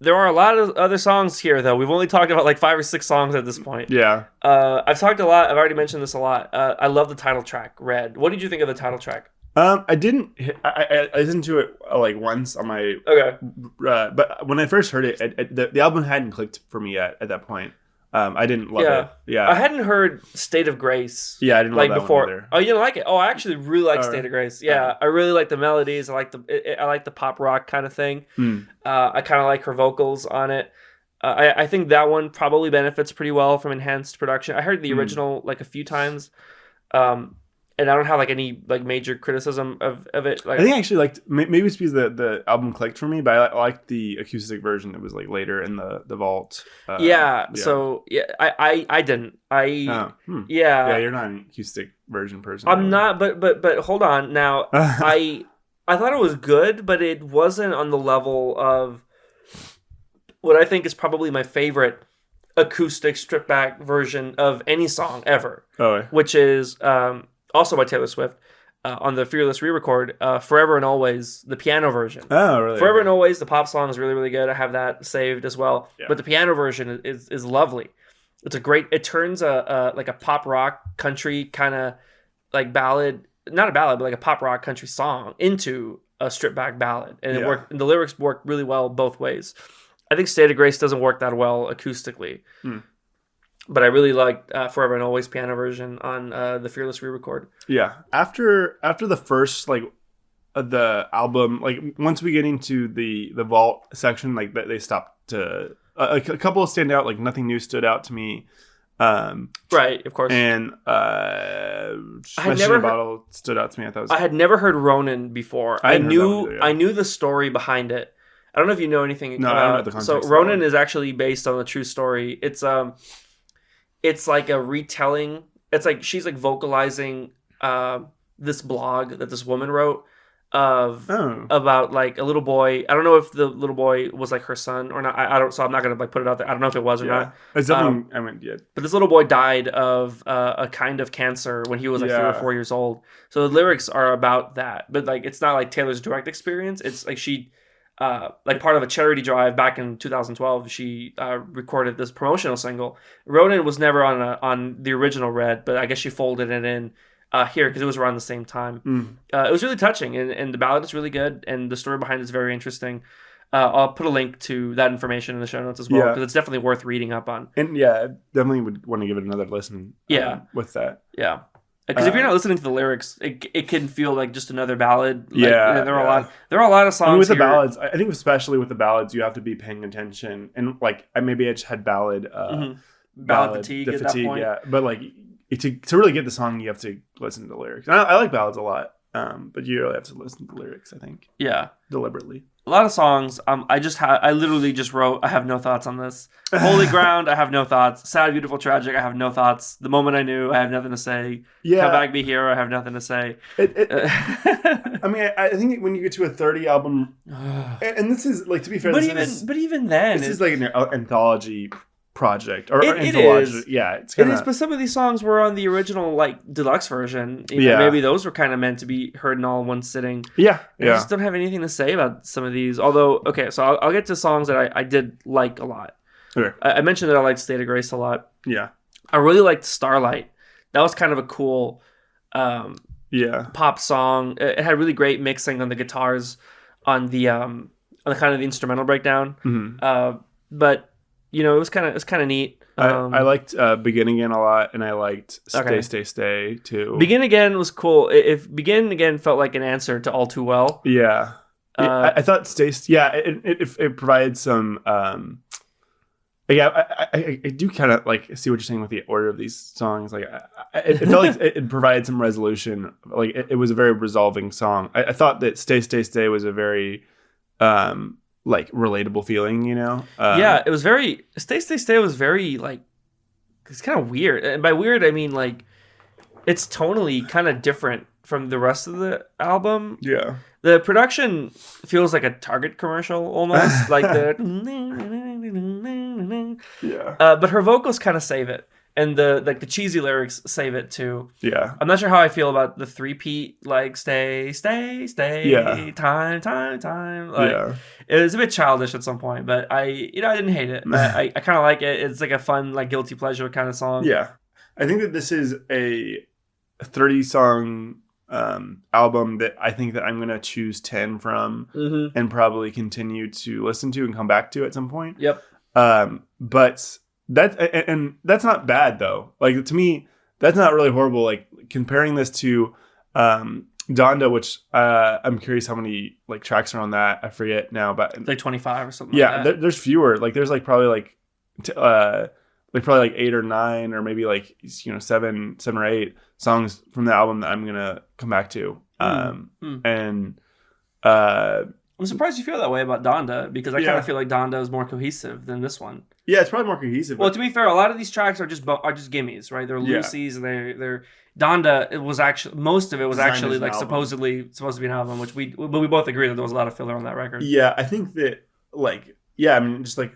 There are a lot of other songs here, though. We've only talked about like 5 or 6 songs at this point. Yeah. I've talked a lot. I've already mentioned this a lot. I love the title track, Red. What did you think of the title track? I didn't. I listened to it like once on my. Okay. But when I first heard it, the album hadn't clicked for me yet at that point. I didn't love it. Yeah. I hadn't heard State of Grace. Yeah, I didn't like love that before. one either. Oh, you didn't like it? Oh, I actually really like State of Grace. Yeah, I really like the melodies. I like the pop rock kind of thing. I kind of like her vocals on it. I think that one probably benefits pretty well from enhanced production. I heard the original like a few times. And I don't have like any like major criticism of it. Like, I think I actually liked maybe it's because the album clicked for me, but I liked the acoustic version that was like later in the vault. So I didn't. Yeah, you're not an acoustic version person. I'm not, but hold on now. I thought it was good, but it wasn't on the level of what I think is probably my favorite acoustic stripped back version of any song ever. Which is also by Taylor Swift, on the Fearless re-record, Forever and Always, the piano version. Oh, really? Forever and Always, the pop song is really, really good. I have that saved as well. Yeah. But the piano version is lovely. It's it turns like a pop rock country kind of like ballad, not a ballad, but like a pop rock country song into a stripped back ballad. And it worked, and the lyrics work really well both ways. I think State of Grace doesn't work that well acoustically. But I really liked Forever and Always piano version on the Fearless re-record. Yeah. After the first like the album, like once we get into the vault section, like they stopped to a couple stand out. Like Nothing New stood out to me. Right, of course. And Bottle stood out to me. I had never heard Ronin before. I knew the story behind it. I don't know if you know anything. No, I don't know the context. So Ronin is actually based on a true story. It's like a retelling. It's like she's like vocalizing this blog that this woman wrote of about like a little boy. I don't know if the little boy was like her son or not. I don't. So I'm not gonna like put it out there. I don't know if it was or not. It's something. I mean, yeah. But this little boy died of a kind of cancer when he was like 3 or 4 years old. So the lyrics are about that, but like it's not like Taylor's direct experience. It's like she, like part of a charity drive back in 2012. She recorded this promotional single. Ronan was never on the original Red, but I guess she folded it in. Here because it was around the same time. It was really touching, and the ballad is really good, and the story behind it is very interesting. I'll put a link to that information in the show notes as well because it's definitely worth reading up on. And yeah, definitely would want to give it another listen. With that. Yeah, because if you're not listening to the lyrics, it can feel like just another ballad. Like, there are a lot of songs. I mean, with the ballads, I think especially with the ballads, you have to be paying attention, and like maybe I just had ballad fatigue at that point. Yeah, but like. To really get the song, you have to listen to the lyrics. And I like ballads a lot, but you really have to listen to the lyrics, I think. Yeah. Deliberately. A lot of songs, I literally just wrote, I have no thoughts on this. Holy Ground, I have no thoughts. Sad, Beautiful, Tragic, I have no thoughts. The Moment I Knew, I have nothing to say. Yeah. Come Back, Be Here, I have nothing to say. I mean, I think when you get to a 30 album, and this is, like, to be fair, but even then, this is like an anthology project or it is. Yeah, it's kinda... It is, but some of these songs were on the original like deluxe version. You know, maybe those were kind of meant to be heard in all one sitting. I just don't have anything to say about some of these. Although, okay, so I'll get to songs that I did like a lot. Okay. I mentioned that I liked State of Grace a lot. Yeah, I really liked Starlight. That was kind of a cool pop song. It had really great mixing on the guitars on the kind of the instrumental breakdown. But you know, it was kind of neat. I liked Begin Again a lot, and I liked Stay too. Begin Again was cool. If Begin Again felt like an answer to All Too Well. Yeah. I thought it provided some. I do kind of like see what you're saying with the order of these songs. Like, it felt like it provided some resolution. Like, it was a very resolving song. I thought that Stay was a very like relatable feeling, you know? It was very Stay was very like, it's kind of weird. And by weird I mean like it's tonally kind of different from the rest of the album. Yeah. The production feels like a Target commercial almost. Like the but her vocals kind of save it. And the cheesy lyrics save it too. Yeah. I'm not sure how I feel about the three-peat, like stay, time. Like, it was a bit childish at some point, but I didn't hate it. I kind of like it. It's like a fun, like guilty pleasure kind of song. Yeah. I think that this is a 30-song album that I think that I'm going to choose 10 from and probably continue to listen to and come back to at some point. Yep. But... That's not bad though. Like, to me, that's not really horrible. Like, comparing this to Donda, which I'm curious how many like tracks are on that. I forget now, but it's like 25 or something. Yeah, like there's fewer. Like, there's like probably like 8 or 9 or maybe like 7 or 8 songs from the album that I'm gonna come back to. And I'm surprised you feel that way about Donda because I kind of feel like Donda is more cohesive than this one. Yeah, it's probably more cohesive. Well, to be fair, a lot of these tracks are just gimmies, right? They're loosies, and they're Donda. It was actually most of it was actually like supposed to be an album, but we both agree that there was a lot of filler on that record. Yeah, I think that I mean, just like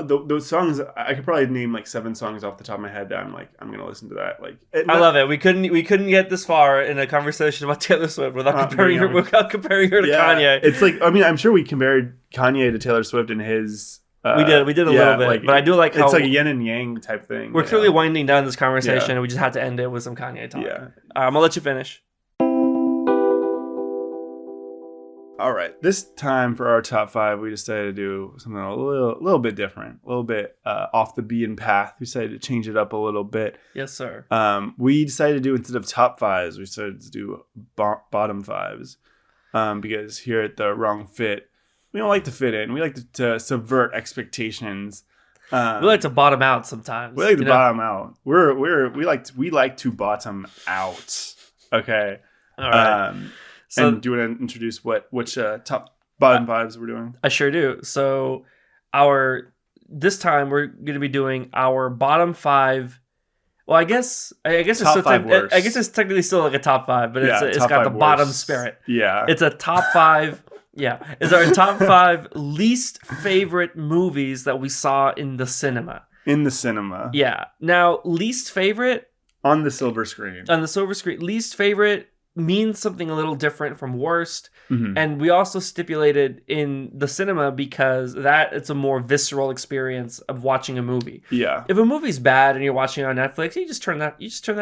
those songs. I could probably name like 7 songs off the top of my head that I'm gonna listen to that. Like, I love it. We couldn't get this far in a conversation about Taylor Swift without comparing her to Kanye. It's like, I mean, I'm sure we compared Kanye to Taylor Swift in his. We did a little bit, but I do like how it's like a yin and yang type thing. We're clearly winding down this conversation, and we just had to end it with some Kanye talk. Yeah, I'm gonna let you finish. All right, this time for our top 5, we decided to do something a little bit different, a little bit off the beaten path. We decided to change it up a little bit. Yes, sir. We decided to do, instead of top 5s, we decided to do bottom 5s because here at the Wrong Fit, we don't like to fit in. We like to subvert expectations. We like to bottom out sometimes. We like to bottom out. We like to bottom out. Okay. All right. So, and do you want to introduce which top bottom 5s we're doing? I sure do. So this time we're going to be doing our bottom 5. Well, I guess it's Top still five worst. I guess it's technically still like a top 5, but it's top got the five bottom worst. spirit. Yeah. It's a top 5. Yeah, it's our top 5 least favorite movies that we saw in the cinema. In the cinema. Yeah. Now, least favorite On the silver screen. on the silver screen. Least favorite means something a little different from worst. Mhm. And we also stipulated in the cinema because it's a more visceral experience of watching a movie. Yeah. If a movie's bad and you're watching it on Netflix, you just turn that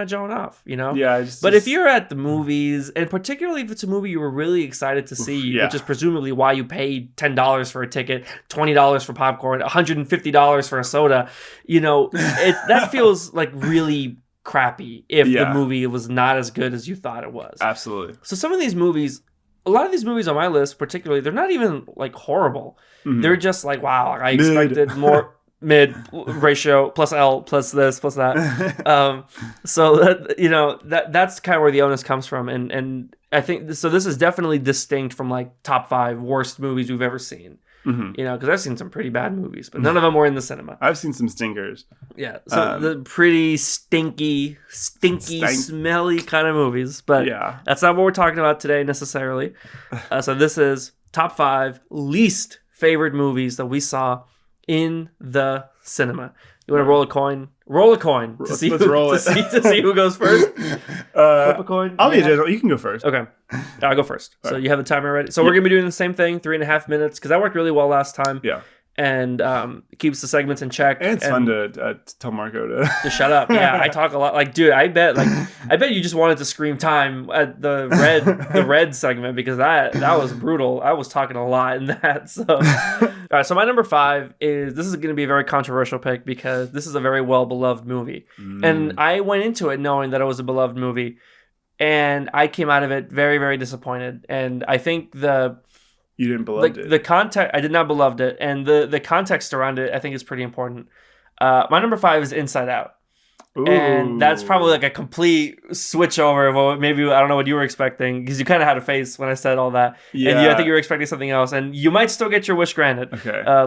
joint off, you know? Yeah. But if you're at the movies, and particularly if it's a movie you were really excited to see, yeah. which is presumably why you paid $10 for a ticket, $20 for popcorn, $150 for a soda, you know, that feels like really crappy if the movie was not as good as you thought it was. Absolutely. So some of these movies, a lot of these movies on my list particularly, they're not even like horrible. Mhm. They're just like, wow, I expected more mid ratio plus L plus this plus that. So that, you know, that's kind of where the onus comes from. And I think so this is definitely distinct from like top 5 worst movies we've ever seen. Mm-hmm. You know, because I've seen some pretty bad movies, but none of them were in the cinema. I've seen some stinkers. Yeah, so the pretty stinky, smelly kind of movies. But Yeah. that's not what we're talking about today necessarily. So this is top 5 least favorite movies that we saw in the cinema. You want to roll a coin? Roll a coin to see who goes first. Flip a coin. I'll be a general. You can go first. Okay, I'll go first. So you have the timer ready. So we're gonna be doing the same thing, 3.5 minutes, because that worked really well last time. Yeah. And it keeps the segments in check. And it's fun to tell Marco to shut up. Yeah, I talk a lot. Like, dude, I bet you just wanted to scream time at the red segment because that was brutal. I was talking a lot in that. So, all right. So my number 5 is, this is going to be a very controversial pick because this is a very well beloved movie, and I went into it knowing that it was a beloved movie, and I came out of it very, very disappointed. And I think you didn't beloved it. The context, I did not beloved it, and the context around it, I think, is pretty important. My number 5 is Inside Out. Ooh. And that's probably like a complete switch over of what maybe, I don't know what you were expecting, because you kind of had a face when I said all that. Yeah. And I think you were expecting something else, and you might still get your wish granted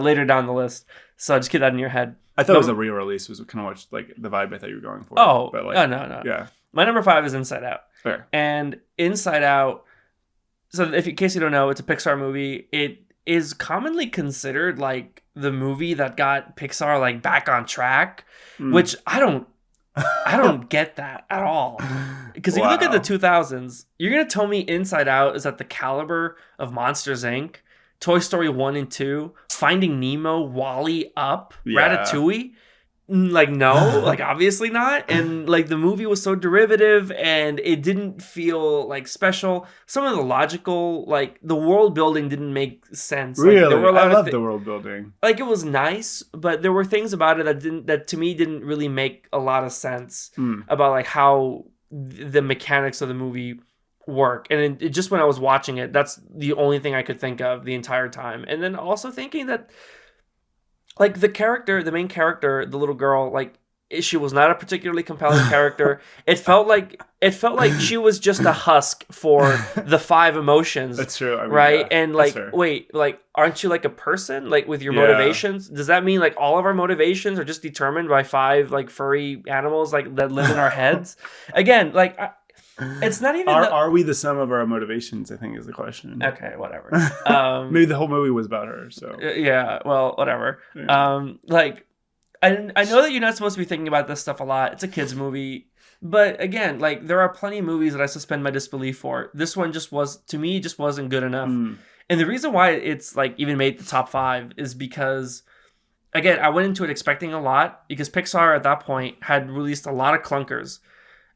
later down the list. So just keep that in your head. I thought it was a re-release, was kind of like the vibe I thought you were going for. Oh, but like, no. Yeah. My number 5 is Inside Out. Fair. And Inside Out, so in case you don't know, it's a Pixar movie. It is commonly considered like the movie that got Pixar like back on track, which I don't get that at all. Because if you look at the 2000s, you're going to tell me Inside Out is at the caliber of Monsters, Inc., Toy Story 1 and 2, Finding Nemo, Wall-E, Up, Ratatouille? Like, no, like obviously not. And like the movie was so derivative and it didn't feel like special. Some of the logical, like the world building didn't make sense. Really? Like, there were a lot I love the world building. Like it was nice, but there were things about it that to me didn't really make a lot of sense about like how the mechanics of the movie work. And it just when I was watching it, that's the only thing I could think of the entire time. And then also thinking that like the main character, the little girl, like she was not a particularly compelling character. It felt like she was just a husk for the 5 emotions. That's true. I mean, right? Yeah, and like, wait, like, aren't you like a person? Like with your motivations? Does that mean like all of our motivations are just determined by 5 like furry animals like that live in our heads? Again, like it's not even. Are we the sum of our motivations? I think is the question. Okay, whatever. Maybe the whole movie was about her. So yeah, well, whatever. Yeah. Like I know that you're not supposed to be thinking about this stuff a lot. It's a kids movie, but again, like there are plenty of movies that I suspend my disbelief for. This one just wasn't good enough. And the reason why it's like even made the top 5 is because, again, I went into it expecting a lot because Pixar at that point had released a lot of clunkers.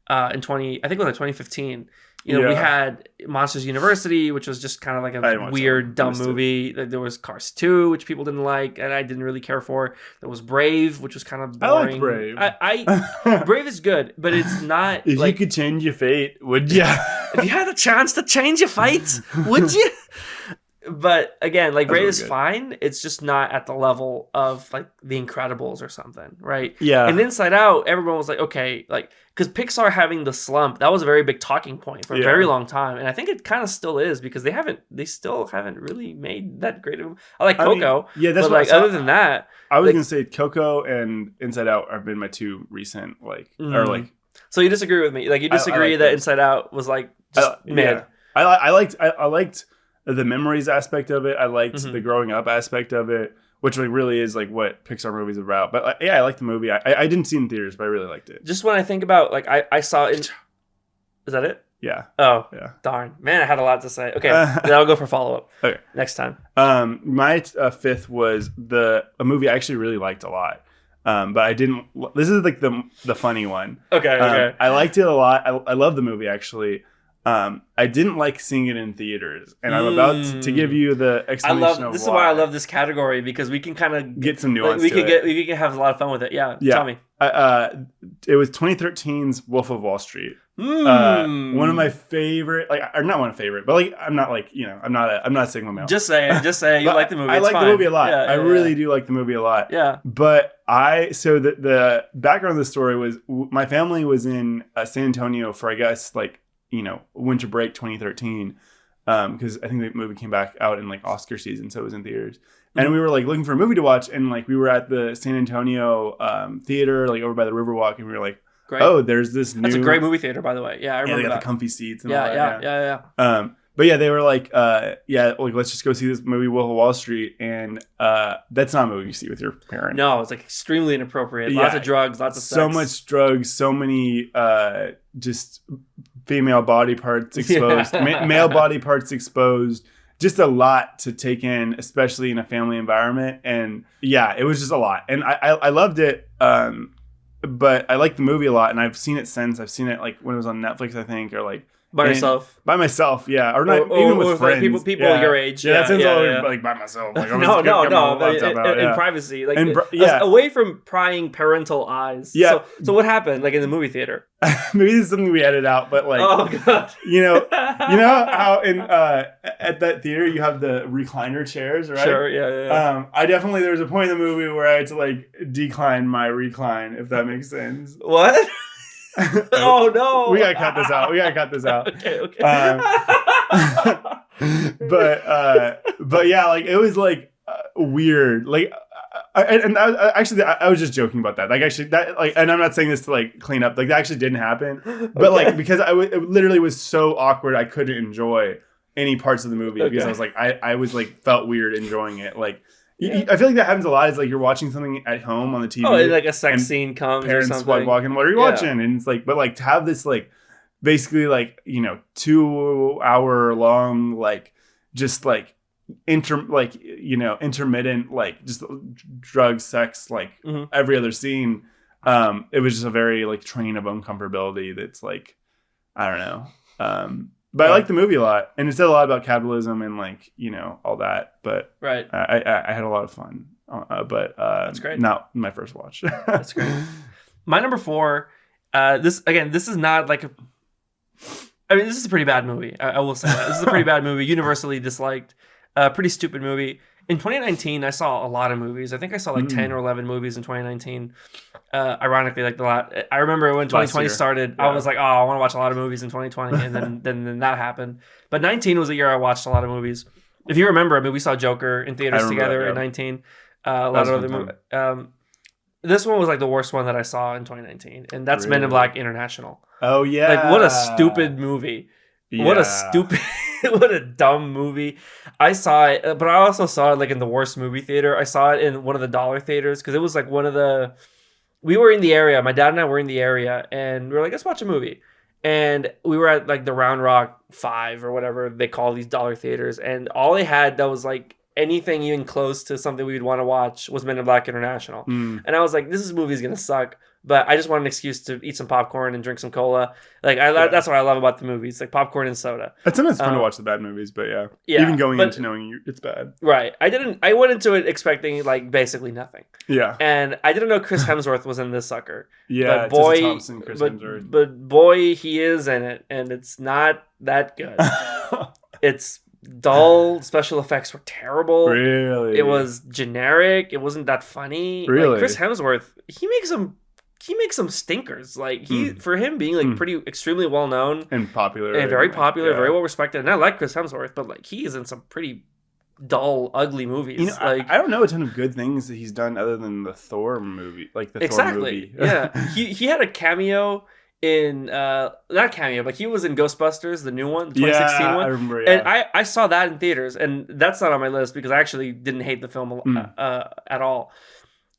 In 2015, you know, we had Monsters University, which was just kind of like a weird, dumb movie. There was Cars 2, which people didn't like, and I didn't really care for. There was Brave, which was kind of boring. I like Brave. Brave is good, but it's not. If like, you could change your fate, would you? if you had a chance to change your fate, would you? But again, like That's Ray really is good. fine. It's just not at the level of like The Incredibles or something, right? Yeah. And Inside Out, everyone was like, okay, like because Pixar having the slump, that was a very big talking point for a very long time, and I think it kind of still is because they still haven't really made that great of. I like Coco, yeah, that's but what like other than that, I was like, gonna say Coco and Inside Out have been my two recent or like. So you disagree with me? Like you disagree like that those. Inside Out was like just mid? Yeah. I liked the memories aspect of it. I liked the growing up aspect of it, which like really is like what Pixar movies are about. But yeah, I liked the movie. I didn't see it in theaters, but I really liked it. Just when I think about like I saw it. Is that it? Yeah. Oh, yeah. Darn, man! I had a lot to say. Okay, then I'll go for follow up. Okay, next time. My fifth was a movie I actually really liked a lot. But I didn't. This is like the funny one. Okay. I liked it a lot. I love the movie actually. I didn't like seeing it in theaters, and I'm about to give you the explanation. This is why I love this category because we can kind of get some nuance. We can have a lot of fun with it. Yeah. Tell me. It was 2013's Wolf of Wall Street. One of my favorite, or not one of favorite, but like I'm not like I'm not a Sigma male. Just say you like the movie. I like the movie a lot. Yeah, I really do like the movie a lot. Yeah. But the background of the story was my family was in San Antonio for I guess like winter break 2013 because I think the movie came back out in like Oscar season, so it was in theaters. And we were like looking for a movie to watch, and like we were at the San Antonio theater, like over by the Riverwalk, and we were like, great. "Oh, there's this new." That's a great movie theater, by the way. Yeah, I remember they got that. the comfy seats and all that. Yeah. But yeah, they were like, like let's just go see this movie, Wolf of Wall Street, and that's not a movie you see with your parent. No, it's like extremely inappropriate. Lots of drugs, lots of sex. So much drugs, so many just female body parts exposed, male body parts exposed. Just a lot to take in, especially in a family environment. And yeah, it was just a lot. And I loved it, but I liked the movie a lot. And I've seen it since. I've seen it like when it was on Netflix, I think, or like by yourself. By myself, yeah. Or not even with friends. Like people your age. Yeah, that sounds like by myself. Like, no. In privacy. Like away from prying parental eyes. Yeah. So what happened like in the movie theater? Maybe this is something we edit out, but like God. you know how in at that theater you have the recliner chairs, right? Sure, yeah. There was a point in the movie where I had to like decline my recline, if that makes sense. What? Oh no! We gotta cut this out. Okay. But yeah, like it was like weird. Like, I was just joking about that. Like, actually, that like, and I'm not saying this to like clean up. Like, that actually didn't happen. But like, because it literally was so awkward, I couldn't enjoy any parts of the movie because I was like, I was like felt weird enjoying it. Like. Yeah. I feel like that happens a lot. Is like you're watching something at home on the TV. Oh, and like a sex scene comes. Parents or something. walking. What are you watching? And it's like, but like to have this like, basically like 2 hour long like just like intermittent like just drugs, sex like every other scene. It was just a very like train of uncomfortability. That's like I don't know. But I like the movie a lot, and it said a lot about capitalism and like all that. But right, I had a lot of fun. But that's great. Not my first watch. That's great. My number 4. This is not like this is a pretty bad movie. I will say that this is a pretty bad movie, universally disliked. Pretty stupid movie. In 2019, I saw a lot of movies. I think I saw like 10 or 11 movies in 2019. Ironically, like I remember when 2020 started, I was like, oh, I want to watch a lot of movies in 2020, and then that happened. But 19 was a year I watched a lot of movies. If you remember, we saw Joker in theaters together in 19. A lot of other movies. This one was like the worst one that I saw in 2019, and that's Men in Black International. Oh yeah, like what a stupid movie. Yeah. What a dumb movie. I saw it, but I also saw it like in the worst movie theater. I saw it in one of the dollar theaters because it was like we were in the area. My dad and I were in the area, and we were like, let's watch a movie. And we were at like the Round Rock 5 or whatever they call these dollar theaters, and all they had that was like anything even close to something we would want to watch was Men in Black International. And I was like, this movie's gonna suck. But I just want an excuse to eat some popcorn and drink some cola. Like that's what I love about the movies, like popcorn and soda. It's sometimes fun to watch the bad movies, but yeah, even going into knowing it's bad. Right. I went into it expecting like basically nothing. Yeah. And I didn't know Chris Hemsworth was in this sucker. Yeah. But boy, Thompson, Chris Hemsworth. But boy, he is in it, and it's not that good. It's dull. Special effects were terrible. Really? It was generic. It wasn't that funny. Really? Like Chris Hemsworth, he makes some stinkers. Like for him being like pretty extremely well known and popular and very like, popular, yeah. very well respected. And I like Chris Hemsworth, but like he is in some pretty dull, ugly movies. You know, like I don't know a ton of good things that he's done other than the Thor movie, like the Thor movie. Yeah, he had a cameo in not cameo, but he was in Ghostbusters, the new one, the 2016 one. I remember. Yeah. And I saw that in theaters, and that's not on my list because I actually didn't hate the film at all.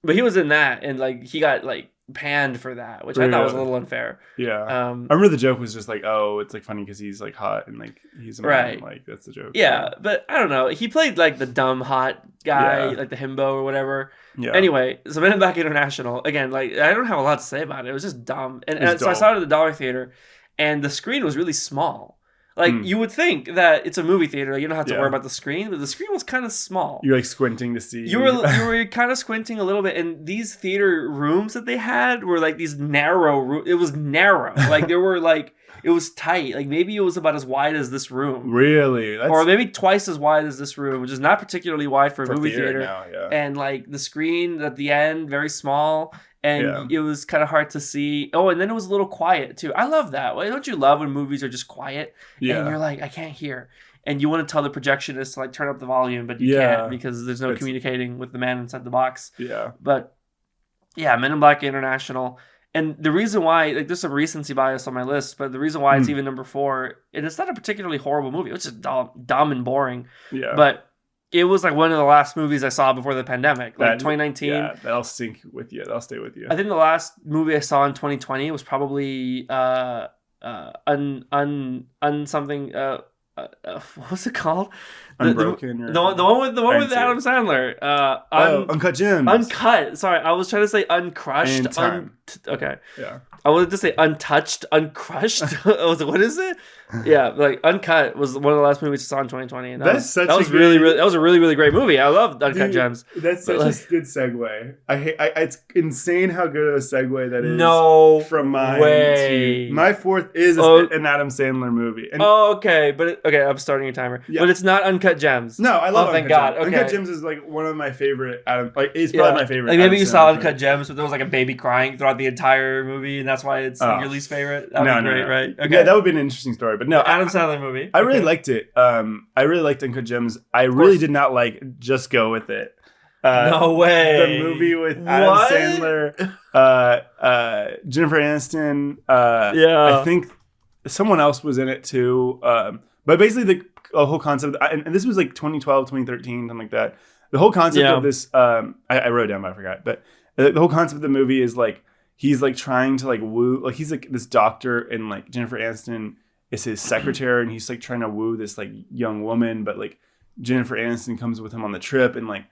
But he was in that, and like he got like panned for that, which I thought was a little unfair. Yeah. I remember the joke was just like, oh, it's like funny because he's like hot and like he's a man. Right. Like that's the joke. Yeah, but I don't know. He played like the dumb hot guy, Yeah. like the himbo or whatever. Yeah. Anyway, so Men in Black International, again, like I don't have a lot to say about it. It was just dumb. And so I dull. saw it at the Dollar Theater, and the screen was really small. Like you would think that it's a movie theater, like, you don't have to worry about the screen, but the screen was kind of small. You're like squinting to see. You were kind of squinting a little bit, and these theater rooms that they had were like these narrow rooms. It was narrow, like there were like it was tight. Like maybe it was about as wide as this room, Really, or maybe twice as wide as this room, which is not particularly wide for a movie theater. Now, yeah. And like the screen at the end, very small. And it was kind of hard to see. Oh, and then it was a little quiet too. I love that. Why don't you love when movies are just quiet? Yeah. And you're like, I can't hear. And you want to tell the projectionist to like turn up the volume, but you can't because there's no communicating with the man inside the box. Yeah. But yeah, Men in Black International. And the reason why, like, there's some recency bias on my list, but the reason why it's even number 4, and it's not a particularly horrible movie. It's just dumb and boring. Yeah. But it was like one of the last movies I saw before the pandemic, like 2019. Yeah, that'll sink with you. That'll stay with you. I think the last movie I saw in 2020 was probably something. What's it called? Unbroken. The one with Adam Sandler. Uncut Gems. Uncut. Sorry, I was trying to say uncrushed. And Time. Okay. Yeah. I wanted to say untouched, uncrushed. I was like, what is it? Yeah, like Uncut was one of the last movies I saw in 2020, and that was a really great movie. I loved Uncut Gems. That's such a good segue. It's insane how good of a segue that is. No, from mine way. To my 4th is an Adam Sandler movie. And okay, I'm starting a timer. Yeah. But it's not Uncut Gems. No, I love. Oh, thank Uncut God. Gems. Okay. Uncut Gems is like one of my favorite Adam. Like it's probably my favorite. Like maybe Adam you saw Sandler Uncut movie. Gems, but there was like a baby crying throughout the entire movie, and that's why it's your least favorite. That would be great, right? Okay, yeah, that would be an interesting story. But no, Adam Sandler movie. I really liked it. I really liked Uncut Gems. I really did not like Just Go With It. No way. The movie with Adam Sandler, Jennifer Aniston. I think someone else was in it too. But basically the whole concept, and this was like 2012, 2013, something like that. The whole concept of this, I wrote it down, but I forgot. But the whole concept of the movie is like, he's like trying to like woo, like he's like this doctor, and like Jennifer Aniston is his secretary, and he's like trying to woo this like young woman, but like Jennifer Aniston comes with him on the trip, and like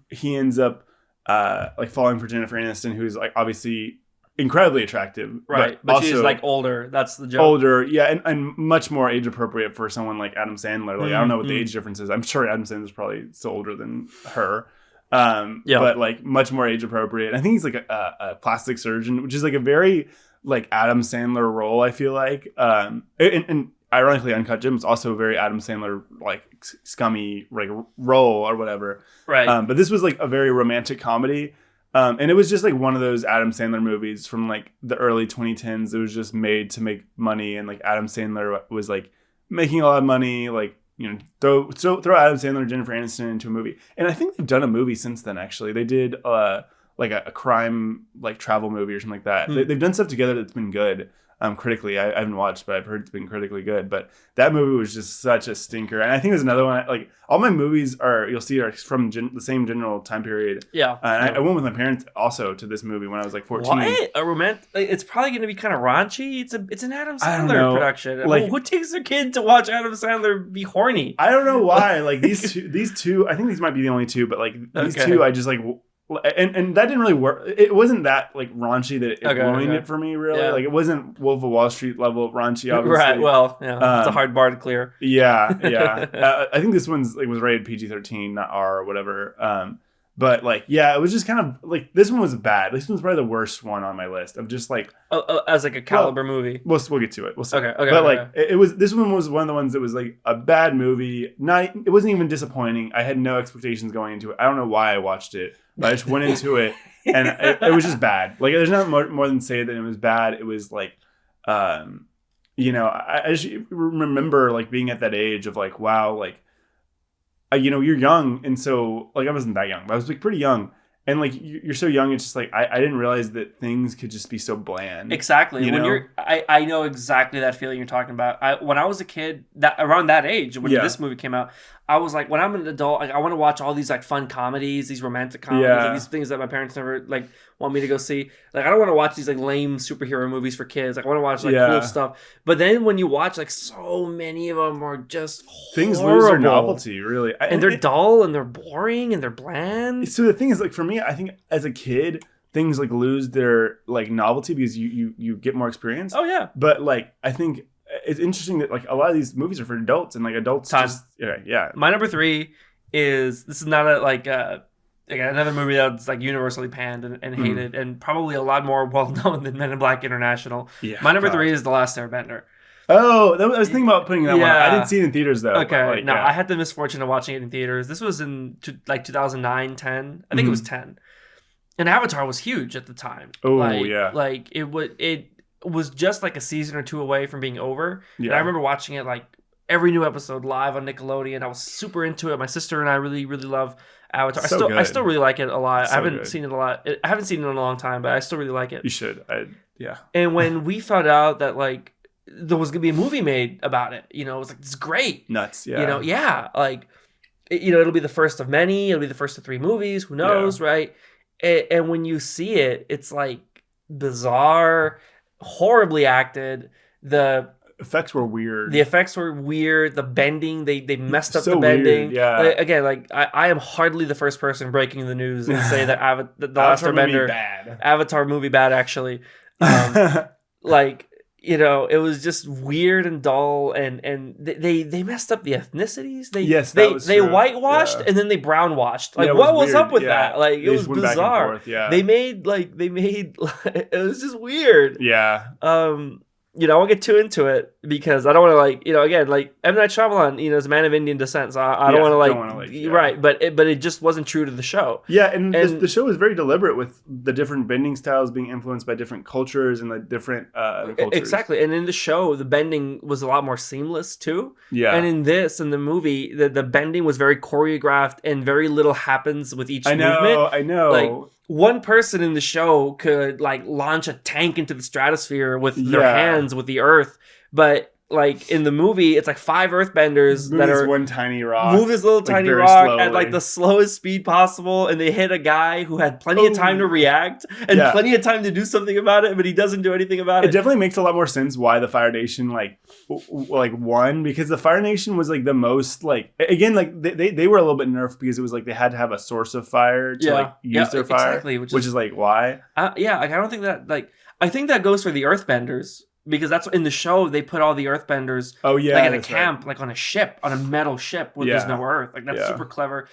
he ends up like falling for Jennifer Aniston, who's like obviously incredibly attractive, right? But she's like older. That's the joke. Older, yeah, and much more age appropriate for someone like Adam Sandler. Like I don't know what the age difference is. I'm sure Adam Sandler's probably still older than her. But like much more age appropriate. I think he's like a plastic surgeon, which is like a very like Adam Sandler role, I feel like. And ironically, Uncut Gems also a very Adam Sandler like scummy like role or whatever. Right. But this was like a very romantic comedy. And it was just like one of those Adam Sandler movies from like the early 2010s. It was just made to make money, and like Adam Sandler was like making a lot of money, like, you know, throw Adam Sandler and Jennifer Aniston into a movie. And I think they've done a movie since then, actually. They did like a crime like travel movie or something like that. They've done stuff together that's been good. Critically, I haven't watched, but I've heard it's been critically good. But that movie was just such a stinker. And I think there's another one, like all my movies you'll see are from the same general time period. Yeah. And I went with my parents also to this movie when I was like 14. What? A romantic? It's probably going to be kind of raunchy. It's an Adam Sandler production. Like, who takes their kid to watch Adam Sandler be horny? I don't know why. Like these two, I think these might be the only two, but like these two, I just like. And that didn't really work. It wasn't that like raunchy that it ruined it for me, really. Yeah. Like it wasn't Wolf of Wall Street level raunchy, obviously. Right. Well, yeah, it's a hard bar to clear. Yeah. I think this one's like was rated PG-13, not R or whatever. But like, yeah, it was just kind of like this one was bad. This one's probably the worst one on my list. Of just like as like a caliber movie. We'll get to it. We'll see. Okay. But like it was this one was one of the ones that was like a bad movie. It wasn't even disappointing. I had no expectations going into it. I don't know why I watched it, but I just went into it and it was just bad. Like there's not more than say that it was bad. It was like, you know, I just remember like being at that age of like, wow, like. You know, you're young, and so like I wasn't that young, but I was like pretty young, and like you're so young, it's just like I didn't realize that things could just be so bland. Exactly. You know? I know exactly that feeling you're talking about. When I was a kid, around that age when this movie came out, I was like, when I'm an adult, like, I want to watch all these like fun comedies, these romantic comedies, like, these things that my parents never like want me to go see. Like I don't want to watch these like lame superhero movies for kids. Like I want to watch like cool stuff. But then when you watch, like so many of them are just things horrible. lose their novelty, really, and they're dull and they're boring and they're bland. So the thing is, like for me, I think as a kid, things like lose their like novelty because you get more experience. Oh yeah. But like I think it's interesting that like a lot of these movies are for adults and like adults just yeah. My number 3 is this is not a like another movie that's like universally panned and hated and probably a lot more well known than Men in Black International. Yeah, my number 3 is The Last Airbender. Oh, I was thinking about putting that one. I didn't see it in theaters though. Okay, like, no, I had the misfortune of watching it in theaters. This was in like 2009, 10. I think it was 10. And Avatar was huge at the time. Oh like it was just like a season or two away from being over. Yeah. And I remember watching it like every new episode live on Nickelodeon. I was super into it. My sister and I really, really love Avatar. I still really like it a lot. I haven't seen it a lot. I haven't seen it in a long time, but I still really like it. You should. And when we found out that like there was gonna be a movie made about it, you know, it was like, this is great. Nuts. Yeah. You know, like it'll be the first of many. It'll be the first of 3 movies. Who knows, right? And when you see it, it's like bizarre, horribly acted. The effects were weird. The bending, they messed up the bending. Weird, yeah. Like, again, like I am hardly the first person breaking the news and say that the Last Airbender Avatar movie bad actually. Like, you know, it was just weird and dull, and they messed up the ethnicities. They whitewashed and then they brownwashed. Like, what was up with that? Like, it was bizarre. They made it was just weird. Yeah. You know, I won't get too into it because I don't want to like, you know, again, like M. Night Shyamalan, you know, is a man of Indian descent, so I don't want to like, right, but it just wasn't true to the show. Yeah, and the show was very deliberate with the different bending styles being influenced by different cultures and like different cultures. Exactly, and in the show, the bending was a lot more seamless too. Yeah, and in the movie, the bending was very choreographed and very little happens with each movement. I know. Like, one person in the show could like launch a tank into the stratosphere with their hands with the earth, but like in the movie, it's like 5 earthbenders that are one tiny rock, move this little tiny rock slowly at like the slowest speed possible, and they hit a guy who had plenty of time to react and plenty of time to do something about it, but he doesn't do anything about it. It definitely makes a lot more sense why the Fire Nation like won, because the Fire Nation was like the most like, again, like they were a little bit nerfed because it was like they had to have a source of fire to like use their fire, exactly, which is like why. Like, I don't think that like, I think that goes for the earthbenders. Because that's in the show, they put all the earthbenders like in a camp, like on a ship, on a metal ship where there's no earth. Like, that's super clever.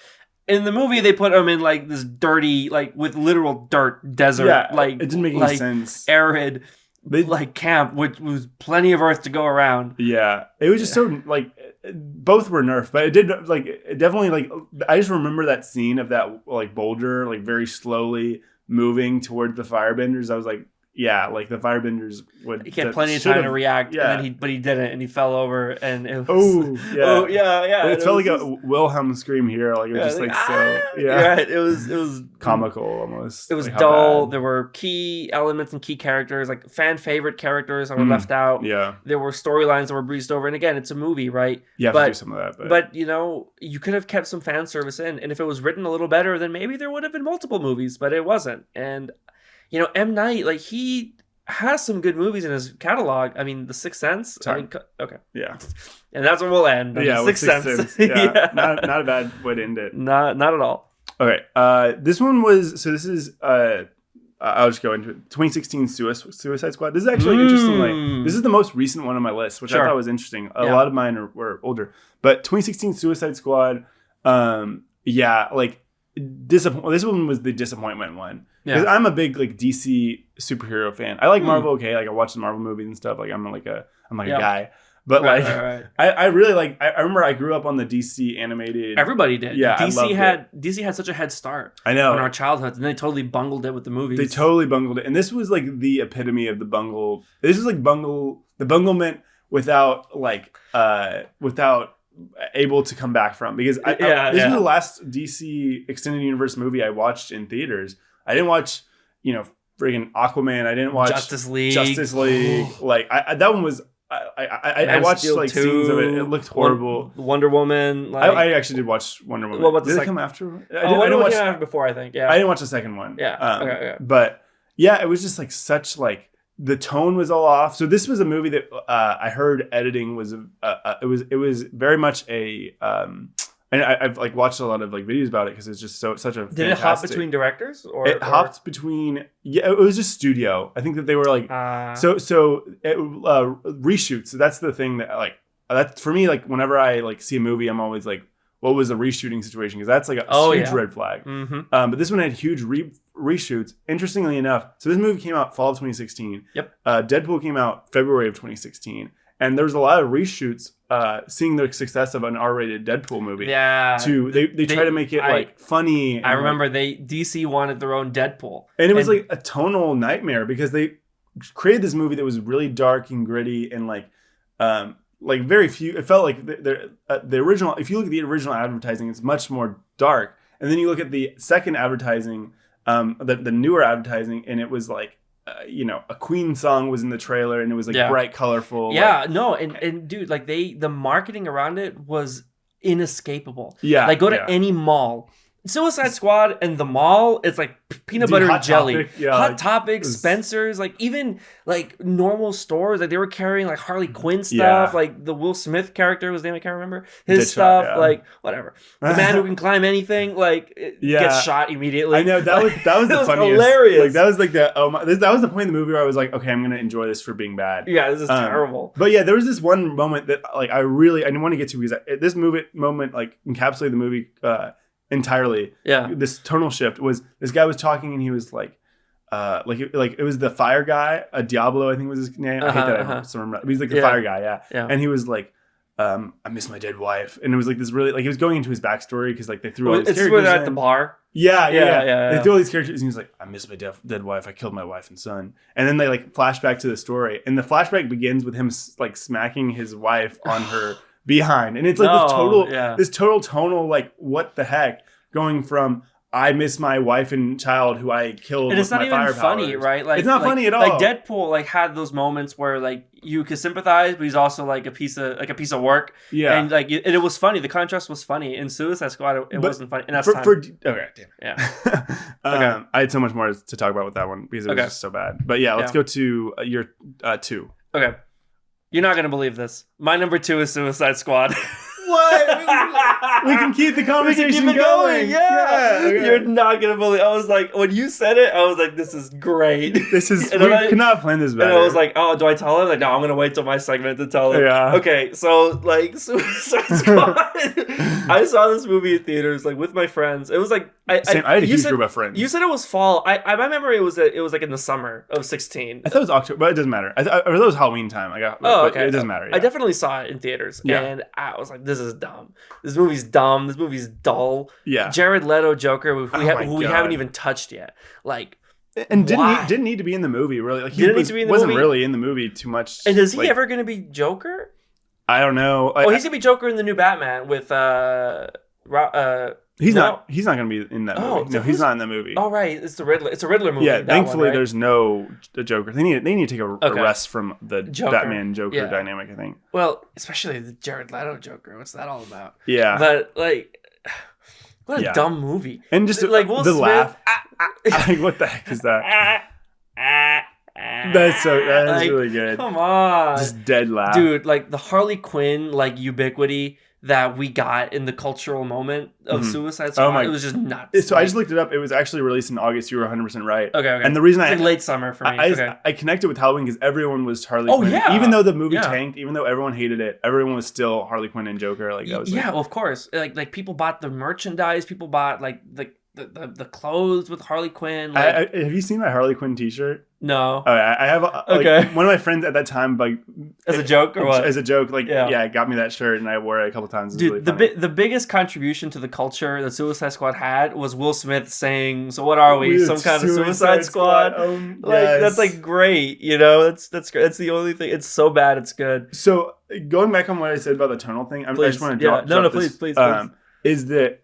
In the movie, they put them in like this dirty, like with literal dirt desert, like it didn't make any sense. Arid, like camp, which was plenty of earth to go around. Yeah, it was just so like both were nerfed, but it definitely like I just remember that scene of that like boulder like very slowly moving toward the firebenders. I was like, yeah, like the firebenders would. He had plenty of time to react, and then but he didn't, and he fell over, and it was. Oh yeah. It felt like a Wilhelm scream here, like it was just like so. Yeah, right. It was comical almost. It was like dull. There were key elements and key characters, like fan favorite characters that were left out. Yeah, there were storylines that were breezed over, and again, it's a movie, right? You have to do some of that, but you know, you could have kept some fan service in, and if it was written a little better, then maybe there would have been multiple movies, but it wasn't, and. You know, M. Night, like, he has some good movies in his catalog. I mean, The Sixth Sense. Sorry. I mean, okay. Yeah. And that's where we'll end. Yeah, Sixth Sense. Yeah. Not a bad way to end it. Not at all. Okay. This one was, so this is, I'll just go into it. 2016 Suicide Squad. This is actually interesting. Like, this is the most recent one on my list, which I thought was interesting. A lot of mine were older. But 2016 Suicide Squad, like, disappoint. This one was the disappointment one because I'm a big like DC superhero fan. I like Marvel. Okay, like I watch the Marvel movies and stuff. Like I'm like a guy. But right. I really like. I remember I grew up on the DC animated. Everybody did. Yeah, DC had such a head start. I know in our childhoods, and they totally bungled it with the movies. They totally bungled it, and this was like the epitome of the bungle. This was like the bunglement without able to come back from, because this was the last DC extended universe movie I watched in theaters. I didn't watch friggin' Aquaman. I didn't watch Justice League. Like that one was. I watched like 2, scenes of it. It looked horrible. Wonder Woman. Like, I actually did watch Wonder Woman. What about did it come after? I didn't watch it before. I think. Yeah. I didn't watch the second one. Yeah. Okay. But yeah, it was just like such like the tone was all off. So this was a movie that I heard editing was it was very much a. And I've like watched a lot of like videos about it because it's just such a. Did it hop between directors or it hopped between? Yeah, it was just studio. I think that they were like reshoots. So that's the thing that like that for me. Like whenever I like see a movie, I'm always like, what was the reshooting situation? Because that's like a huge red flag. Mm-hmm. But this one had huge reshoots. Interestingly enough, so this movie came out fall of 2016. Yep. Deadpool came out February of 2016. And there was a lot of reshoots, seeing the success of an R-rated Deadpool movie. Yeah. They try to make it like funny. I remember DC wanted their own Deadpool. And it was like a tonal nightmare because they created this movie that was really dark and gritty and like very few. It felt like the original. If you look at the original advertising, it's much more dark. And then you look at the second advertising, the newer advertising, and it was like. A Queen song was in the trailer and it was like bright, colorful. Yeah, and dude, like the marketing around it was inescapable. Yeah. Like go to any mall. Suicide Squad and the mall, it's like peanut butter and jelly. Hot Topic, Spencer's, like even like normal stores, like they were carrying like Harley Quinn stuff, like the Will Smith character, whose name I can't remember, his stuff, like whatever. The man who can climb anything, like gets shot immediately. I know that was the funniest. Hilarious. Like that was like that was the point of the movie where I was like, okay, I'm gonna enjoy this for being bad. Yeah, this is terrible. But yeah, there was this one moment that like I didn't want to get to because this moment like encapsulated the movie. Entirely. Yeah. This tonal shift was this guy was talking and he was like it was the fire guy, Diablo I think was his name. I hate that I still remember. He's like the fire guy, yeah. And he was like, I miss my dead wife, and it was like this really like he was going into his backstory because like they threw all these characters. Where they're at the bar. Yeah. They threw all these characters and he was like, I miss my dead wife. I killed my wife and son. And then they like flash back to the story, and the flashback begins with him like smacking his wife on her. Behind, and it's like this total tonal like what the heck going from I miss my wife and child who I killed and it's with not my even funny powers. Right like it's not funny at all. Like Deadpool like had those moments where like you could sympathize but he's also like a piece of work and like it was funny. The contrast was funny. In Suicide Squad it wasn't funny, and that's okay damn yeah okay. I had so much more to talk about with that one because it was just so bad, but let's go to your 2. Okay. You're not going to believe this. My number 2 is Suicide Squad. What? We can keep the conversation going. Yeah. Okay. You're not going to believe. I was like, when you said it, I was like, this is great. We could not plan this better. And I was like, oh, do I tell him? Like, no, I'm going to wait till my segment to tell him. Yeah. Okay, so like Suicide Squad. I saw this movie in theaters like with my friends. It was like I had a huge group of friends. You said it was fall. My memory was that it was like in the summer of 16. I thought it was October, but it doesn't matter. I thought it was Halloween time. Okay. It doesn't matter. Yeah. I definitely saw it in theaters, and I was like, "This is dumb. This movie's dumb. This movie's dull." Yeah. Jared Leto Joker, who we haven't even touched yet. Like, and didn't need to be in the movie really. Like he wasn't really in the movie too much. And is he ever going to be Joker? I don't know. He's gonna be Joker in the new Batman with He's not going to be in that movie. No, he's not in the movie. Oh, right. It's the Riddler. It's a Riddler movie. Yeah, thankfully there's no Joker. They need to take a rest from the Joker. Batman Joker dynamic, I think. Well, especially the Jared Leto Joker. What's that all about? Yeah. But like, what a dumb movie. And just like Will Smith, laugh. Like, what the heck is that? That's like, really good. Come on. Just dead laugh. Dude, like the Harley Quinn like ubiquity that we got in the cultural moment of Suicide Squad. It was just nuts. So I just looked it up. It was actually released in August. You were 100% right. Okay. And the reason it's like late summer for me. I connected with Halloween because everyone was Harley Quinn. Yeah. Even though the movie tanked, even though everyone hated it, everyone was still Harley Quinn and Joker. Like that was well, of course. Like people bought the merchandise. People bought like the clothes with Harley Quinn. Like, have you seen my Harley Quinn T-shirt? no. Oh, I have. Okay. One of my friends at that time, like, As a joke or what? As a joke, like, yeah, got me that shirt, and I wore it a couple times. Dude, really the biggest contribution to the culture that Suicide Squad had was Will Smith saying, "So what are we? Some kind of Suicide Squad?" Like, yes. that's like great, you know. That's great. That's the only thing. It's so bad, it's good. So going back on what I said about the tonal thing, I just want to drop this, please. Is that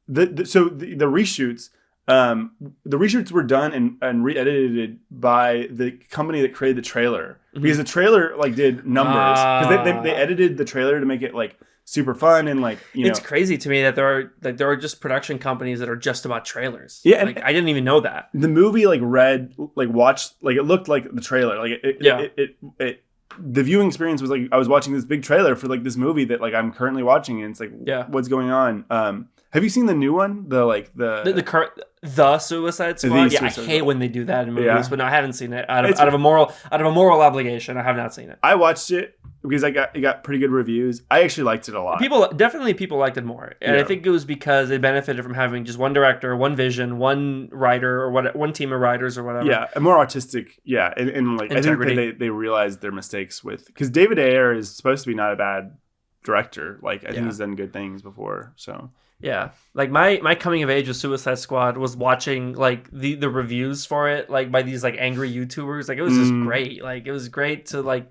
the reshoots. The reshoots were done and re-edited by the company that created the trailer, because the trailer like did numbers, because they edited the trailer to make it like super fun, and like, you know, it's crazy to me that there are just production companies that are just about trailers. Yeah, like, I didn't even know that. The movie like watched, like, it looked like the trailer, like it the viewing experience was like I was watching this big trailer for like this movie that like I'm currently watching, and it's like, what's going on? Have you seen the new one? The Suicide Squad? I hate when they do that in movies, but no, I haven't seen it. Out of a moral obligation, I have not seen it. I watched it because it got pretty good reviews. I actually liked it a lot. People liked it more, and I think it was because they benefited from having just one director, one vision, one writer, or one team of writers or whatever. Yeah, a more artistic. Yeah, and like integrity. I think they realized their mistakes because David Ayer is supposed to be not a bad director. Like, I think he's done good things before. So yeah, like my coming of age with Suicide Squad was watching like the reviews for it, like by these like angry YouTubers. Like, it was just great. Like, it was great to like.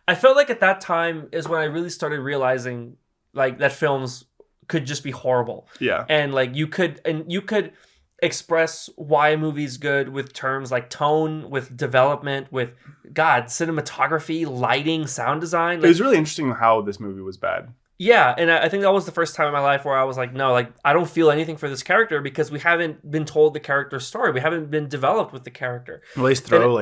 I felt like at that time is when I really started realizing like that films could just be horrible. Yeah, and like you could express why a movie's good with terms like tone, with development, with cinematography, lighting, sound design. Like, it was really interesting how this movie was bad. Yeah, and I think that was the first time in my life where I was like, no, like, I don't feel anything for this character because we haven't been told the character's story. We haven't been developed with the character. Well, they throw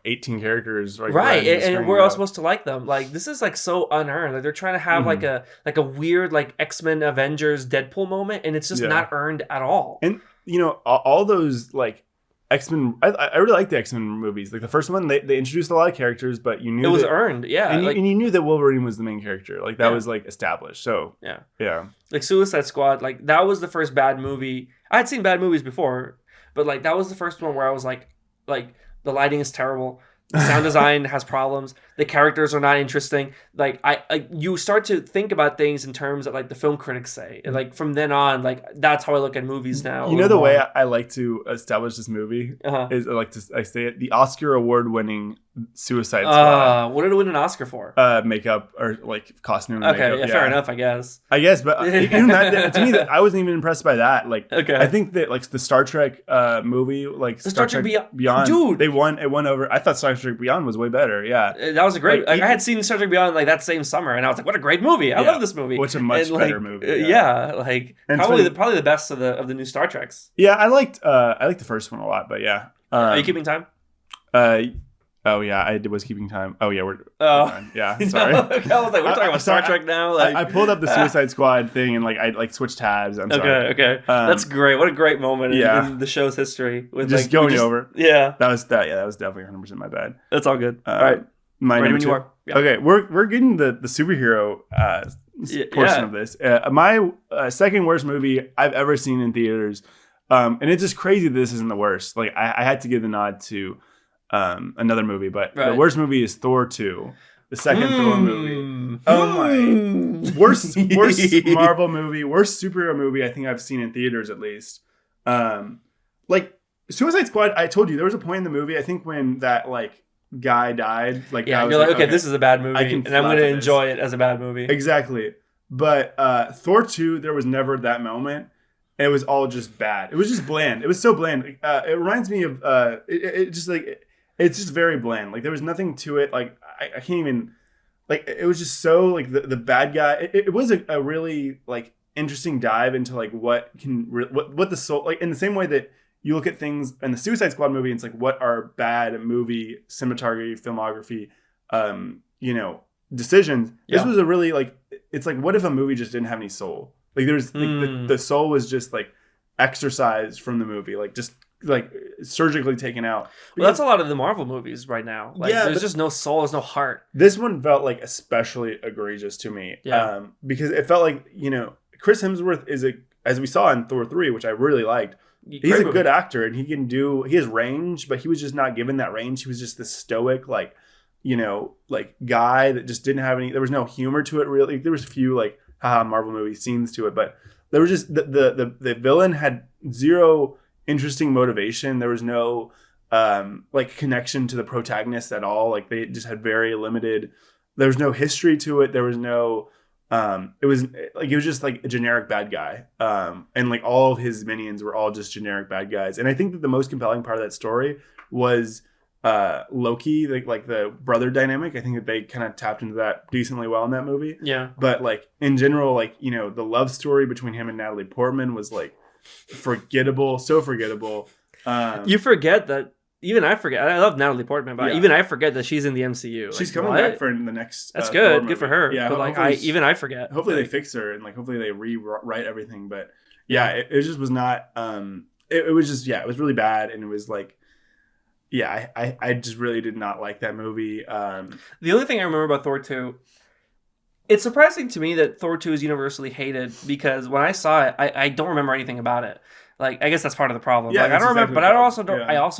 18 characters right, and we're all supposed to like them. Like, this is like so unearned. Like, they're trying to have like a weird like X-Men Avengers Deadpool moment, and it's just not earned at all. And you know, all those like X-Men, I really like the X-Men movies. Like, the first one, they introduced a lot of characters, but you knew it was earned, and you knew that Wolverine was the main character. Like, that was like established. So yeah. Like, Suicide Squad, like, that was the first bad movie. I had seen bad movies before, but like, that was the first one where I was like the lighting is terrible. The sound design has problems. The characters are not interesting. Like, you start to think about things in terms that like the film critics say, and like from then on, like, that's how I look at movies now. You know, the way I like to establish this movie is I say it, the Oscar award-winning Suicide Squad. What did it win an Oscar for? Makeup or like costume. Okay, makeup. fair enough, I guess. But even that, to me, I wasn't even impressed by that. Like, I think that like the Star Trek movie, like Star Trek Beyond, dude, it won over. I thought Star Trek Beyond was way better. Yeah, that was a great. Like, I had seen Star Trek Beyond like that same summer, and I was like, "What a great movie! I love this movie." What's a much better movie? Like, and probably the best of the new Star Treks. Yeah, I liked the first one a lot, but yeah. Are you keeping time? Oh yeah, I was keeping time. Oh yeah, we're done. Yeah, sorry. No, I was like, we're talking about Star Trek now. Like, I pulled up the Suicide Squad thing and like I like switched tabs. I'm sorry. Okay. That's great. What a great moment in the show's history. With just like, going over. Yeah, that was definitely 100% my bad. That's all good. All right, ready when you are. Yeah. Okay, we're getting the superhero portion of this. My second worst movie I've ever seen in theaters, and it's just crazy that this isn't the worst. Like, I had to give the nod to another movie, but the worst movie is Thor 2, the second Thor movie. Oh my, worst Marvel movie, worst superhero movie I think I've seen in theaters, at least. Like, Suicide Squad, I told you there was a point in the movie, I think, when that like guy died. Like, yeah, you're like, okay, this is a bad movie, and I'm going to enjoy it as a bad movie. Exactly. But Thor 2, there was never that moment. It was all just bad. It was just bland. It was so bland. It reminds me of it's just very bland. Like, there was nothing to it. Like, I can't even, like, it was just so like the bad guy. It was a really like interesting dive into like what the soul, like, in the same way that you look at things in the Suicide Squad movie, and it's like, what are bad movie cinematography, filmography, decisions. Yeah. This was a really like, it's like, what if a movie just didn't have any soul? Like, there's like, the soul was just like exorcised from the movie, like just like surgically taken out. Well, that's a lot of the Marvel movies right now. Like, there's just no soul, there's no heart. This one felt like especially egregious to me. Yeah. Because it felt like, Chris Hemsworth is as we saw in Thor 3, which I really liked, he's a good actor and he has range, but he was just not given that range. He was just this stoic, like, like guy that just didn't have there was no humor to it really. There was a few like Marvel movie scenes to it, but there was just the villain had zero interesting motivation. There was no like connection to the protagonist at all. Like they just had very limited. There was no history to it. There was no. It was just like a generic bad guy. And like all of his minions were all just generic bad guys. And I think that the most compelling part of that story was Loki, like the brother dynamic. I think that they kind of tapped into that decently well in that movie. Yeah. But like in general, like, the love story between him and Natalie Portman was like forgettable, so forgettable. You forget that. Even I forget. I love Natalie Portman, but even I forget that she's in the MCU. She's coming back for the next. That's good. Good for her. Yeah, but like I forget. Hopefully they fix her and like hopefully they rewrite everything. But yeah, it just was not. It was just it was really bad, and it was like, I just really did not like that movie. The only thing I remember about Thor 2. It's surprising to me that Thor 2 is universally hated because when I saw it, I don't remember anything about it. Like, I guess that's part of the problem. Yeah, like, I don't remember, but I also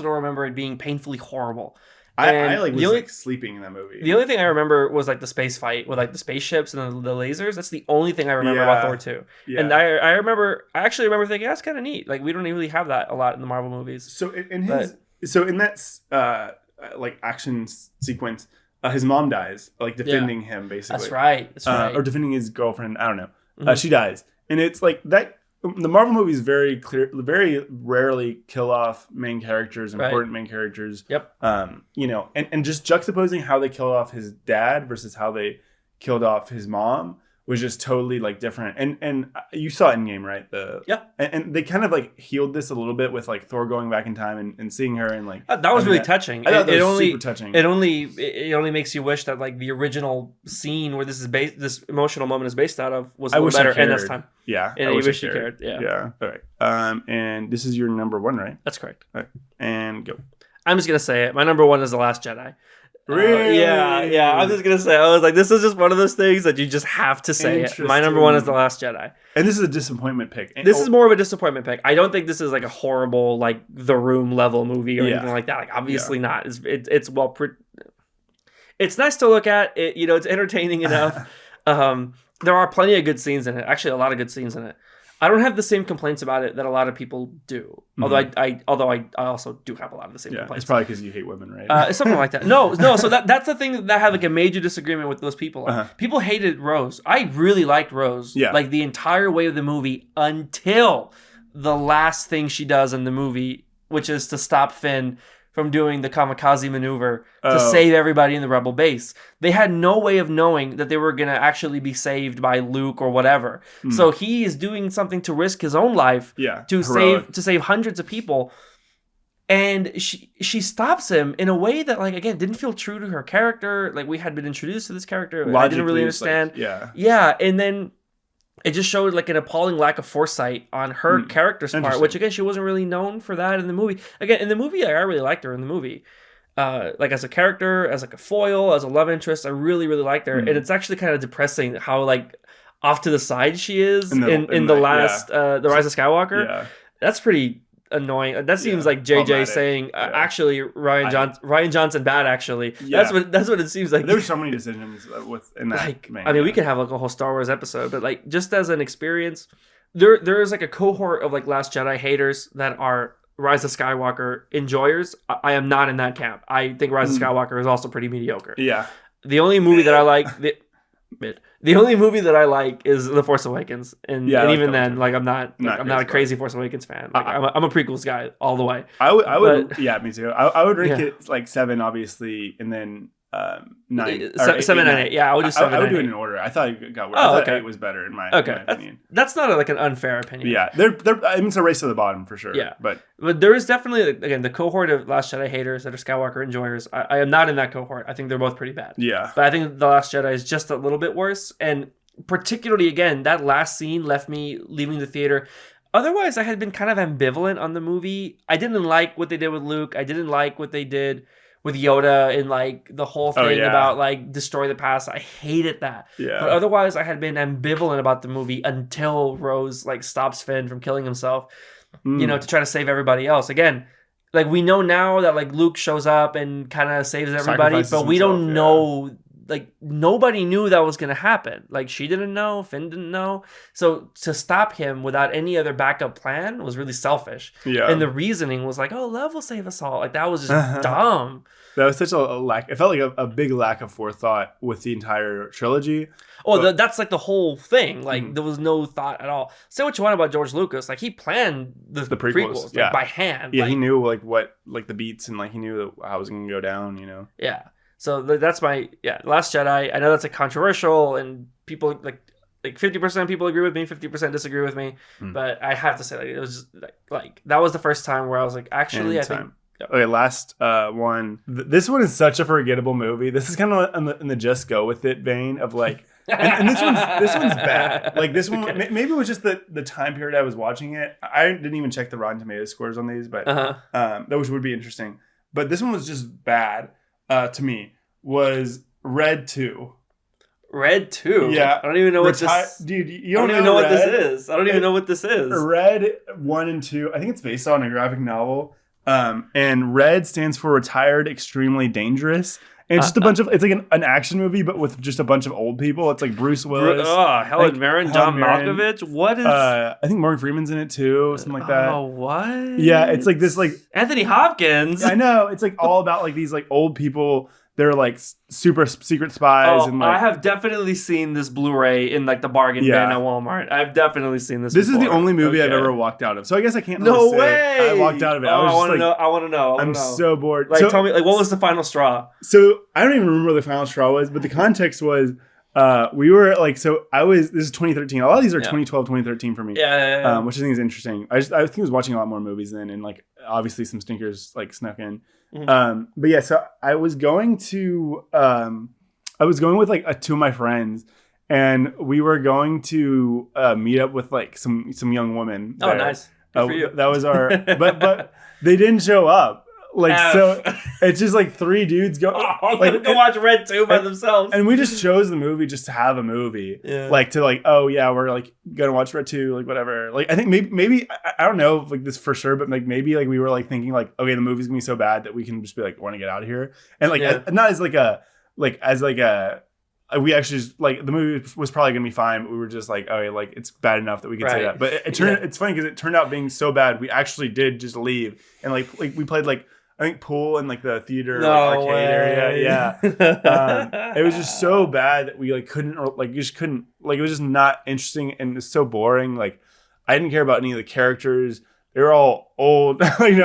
don't remember it being painfully horrible. I was sleeping in that movie. The only thing I remember was like the space fight with like the spaceships and the lasers. That's the only thing I remember about Thor 2. Yeah. And I actually remember thinking that's kind of neat. Like we don't really have that a lot in the Marvel movies. So in that like action sequence, his mom dies, like defending him basically. That's right. Or defending his girlfriend. I don't know. Mm-hmm. She dies, and it's like that. The Marvel movies very rarely kill off main characters, important main characters. Yep. And just juxtaposing how they killed off his dad versus how they killed off his mom was just totally like different. And you saw Endgame, right? And they kind of like healed this a little bit with like Thor going back in time and seeing her and like that was really touching. I thought that was super touching. It only makes you wish that like the original scene where this emotional moment is based out of was a little better in this time. Yeah, and you wish you cared. Yeah. All right. And this is your number one, right? That's correct. All right. And go. I'm just gonna say it. My number one is The Last Jedi. Really? Yeah. I'm just gonna say. I was like, this is just one of those things that you just have to say it. My number one is The Last Jedi. And this is a disappointment pick. This is more of a disappointment pick. I don't think this is like a horrible like The Room level movie or anything like that. Like obviously not. It's well. It's nice to look at. It's entertaining enough. There are plenty of good scenes in it. Actually, a lot of good scenes in it. I don't have the same complaints about it that a lot of people do. Mm-hmm. Although I also do have a lot of the same complaints. It's probably because you hate women, right? Something like that. No. So that's the thing that I have like a major disagreement with those people. People hated Rose. I really liked Rose. Yeah. Like the entire way of the movie until the last thing she does in the movie, which is to stop Finn from doing the kamikaze maneuver to save everybody in the rebel base. They had no way of knowing that they were going to actually be saved by Luke or whatever. So he is doing something to risk his own life to save hundreds of people. And she stops him in a way that, like, again, didn't feel true to her character. Like, we had been introduced to this character. Logically, I didn't really understand. Like, yeah. And then it just showed like an appalling lack of foresight on her character's part, which again, she wasn't really known for that in the movie. Again, in the movie, I really liked her in the movie. Like as a character, as like a foil, as a love interest, I really, really liked her. And it's actually kind of depressing how like off to the side she is in the last The Rise of Skywalker. Yeah. That's pretty annoying. That seems like JJ saying actually Ryan Johnson bad actually. That's what it seems like. There's so many decisions in that. Like, we could have like a whole Star Wars episode, but like just as an experience, there is like a cohort of like Last Jedi haters that are Rise of Skywalker enjoyers. I am not in that camp. I think Rise of Skywalker is also pretty mediocre. Yeah. The only movie that I like the only movie that I like is The Force Awakens, and even then, like I'm not a crazy Force Awakens fan. Like I'm a prequels guy all the way. I would, me too. I would rank it like 7, obviously, and then 9, 7 and 8. Yeah, I would do 7. I would do it in order. I thought it got worse. I thought 8 was better in my opinion. That's not like an unfair opinion. Yeah, it's a race to the bottom for sure. Yeah, but there is definitely again the cohort of Last Jedi haters that are Skywalker enjoyers. I am not in that cohort. I think they're both pretty bad. Yeah, but I think The Last Jedi is just a little bit worse, and particularly again that last scene left me leaving the theater. Otherwise, I had been kind of ambivalent on the movie. I didn't like what they did with Luke. I didn't like what they did with Yoda and like the whole thing yeah. about like destroy the past. I hated that. Yeah. But otherwise, I had been ambivalent about the movie until Rose like stops Finn from killing himself, you know, to try to save everybody else. Again, like we know now that like Luke shows up and kind of saves everybody, Sacrifices but we himself, don't know. Like nobody knew that was gonna happen. Like she didn't know, Finn didn't know. So to stop him without any other backup plan was really selfish. Yeah. And the reasoning was like, "Oh, love will save us all." Like that was just dumb. That was such a lack. It felt like a big lack of forethought with the entire trilogy. Oh, that's like the whole thing. Like there was no thought at all. Say what you want about George Lucas, like he planned the prequels like, yeah, by hand. Yeah, like, he knew like what like the beats and like he knew how it was gonna go down. You know. Yeah. So that's my Last Jedi. I know that's like controversial and people like 50% of people agree with me, 50% disagree with me. But I have to say like it was just, like that was the first time where I was like, actually, I think. Okay, last one. This one is such a forgettable movie. This is kind of in the just go with it vein of like, and this one's bad. Like this one, maybe it was just the time period I was watching it. I didn't even check the Rotten Tomatoes scores on these, but that would be interesting. But this one was just bad to me. Was Red 2. Red 2? Yeah. I don't even know what this... Dude, you don't even know what this is. I don't even know what this is. Red 1 and 2, I think it's based on a graphic novel. And Red stands for Retired Extremely Dangerous. And it's just a bunch of, it's like an action movie, but with just a bunch of old people. It's like Bruce Willis. Helen Mirren, John Malkovich. What is... I think Morgan Freeman's in it too, something like that. Oh, what? Yeah, it's like this like... Anthony Hopkins. I know. It's like all about like these like old people. They're like super secret spies. Oh, and like, I have definitely seen this Blu-ray in like the bargain bin at Walmart. I've definitely seen this. This is the only movie I've ever walked out of. So I guess I can't. No really way! Say I walked out of it. Oh, I want to know. I want to know. I'm so bored. Like, tell me, like, what was the final straw? So I don't even remember what the final straw was, but the context was we were like, so this is 2013. A lot of these are 2012, 2013 for me. Yeah. Which I think is interesting. I think I was watching a lot more movies then, and like obviously some stinkers like snuck in. Mm-hmm. But yeah, so I was going with like two of my friends, and we were going to meet up with like some young women. Oh, nice. Good for you. That was our, but they didn't show up. Like, so it's just like three dudes go watch Red 2 by themselves. And we just chose the movie just to have a movie. Yeah. Like to like, oh yeah, we're like gonna watch Red 2, like whatever. Like I think maybe I don't know like this for sure, but like maybe like we were like thinking like, okay, the movie's gonna be so bad that we can just be like, want to get out of here. And like not as like a we actually just like the movie was probably gonna be fine, but we were just like, okay, like it's bad enough that we could say that. But it's funny because it turned out being so bad, we actually did just leave and like we played like I think pool in like the theater arcade area. Yeah. It was just so bad that we like couldn't like you just couldn't like it was just not interesting and it's so boring. Like I didn't care about any of the characters. They were all old. Just kidding.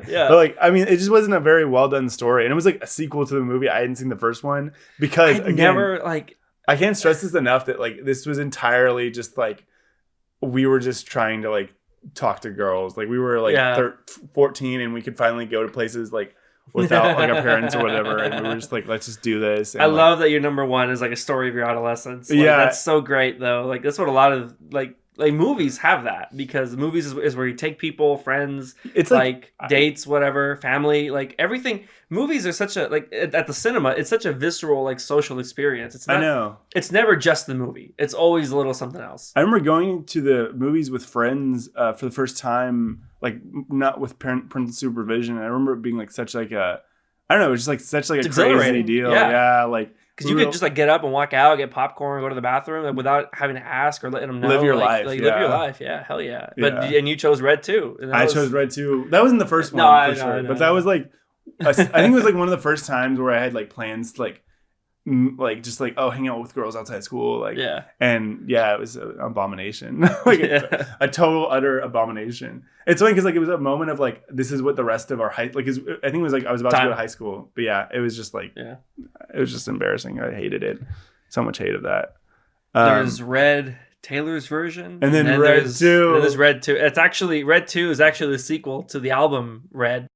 Yeah. But like I mean it just wasn't a very well done story. And it was like a sequel to the movie. I hadn't seen the first one because I can't stress this enough that like this was entirely just like we were just trying to like talk to girls. Like we were like 14 and we could finally go to places like without like our parents or whatever, and we were just like, let's just do this. And, I love that your number one is like a story of your adolescence. Like, that's so great though. Like that's what a lot of like movies have, that because movies is where you take people, friends, it's like dates, whatever, family, like everything. Movies are such a like at the cinema, it's such a visceral like social experience. It's not, I know it's never just the movie. It's always a little something else. I remember going to the movies with friends for the first time, like not with parental supervision. I remember it being like such like a, I don't know, it was just like such like a crazy deal. Yeah, like. Because you could just like get up and walk out, get popcorn, go to the bathroom, like, without having to ask or letting them know. Live your life. Live your life. Yeah, hell yeah. But and you chose Red 2. I chose Red 2. That wasn't the first one for sure. But that was like, I think it was like one of the first times where I had like plans to like just like hang out with girls outside school, like and it was an abomination. Like a total utter abomination. It's funny because like it was a moment of like this is what the rest of our I think it was like I was about to go to high school, but it was just like it was just embarrassing. I hated it, so much hate of that. There's Red, Taylor's version, and then Red 2. There's Red 2. It's actually Red 2 is actually the sequel to the album Red.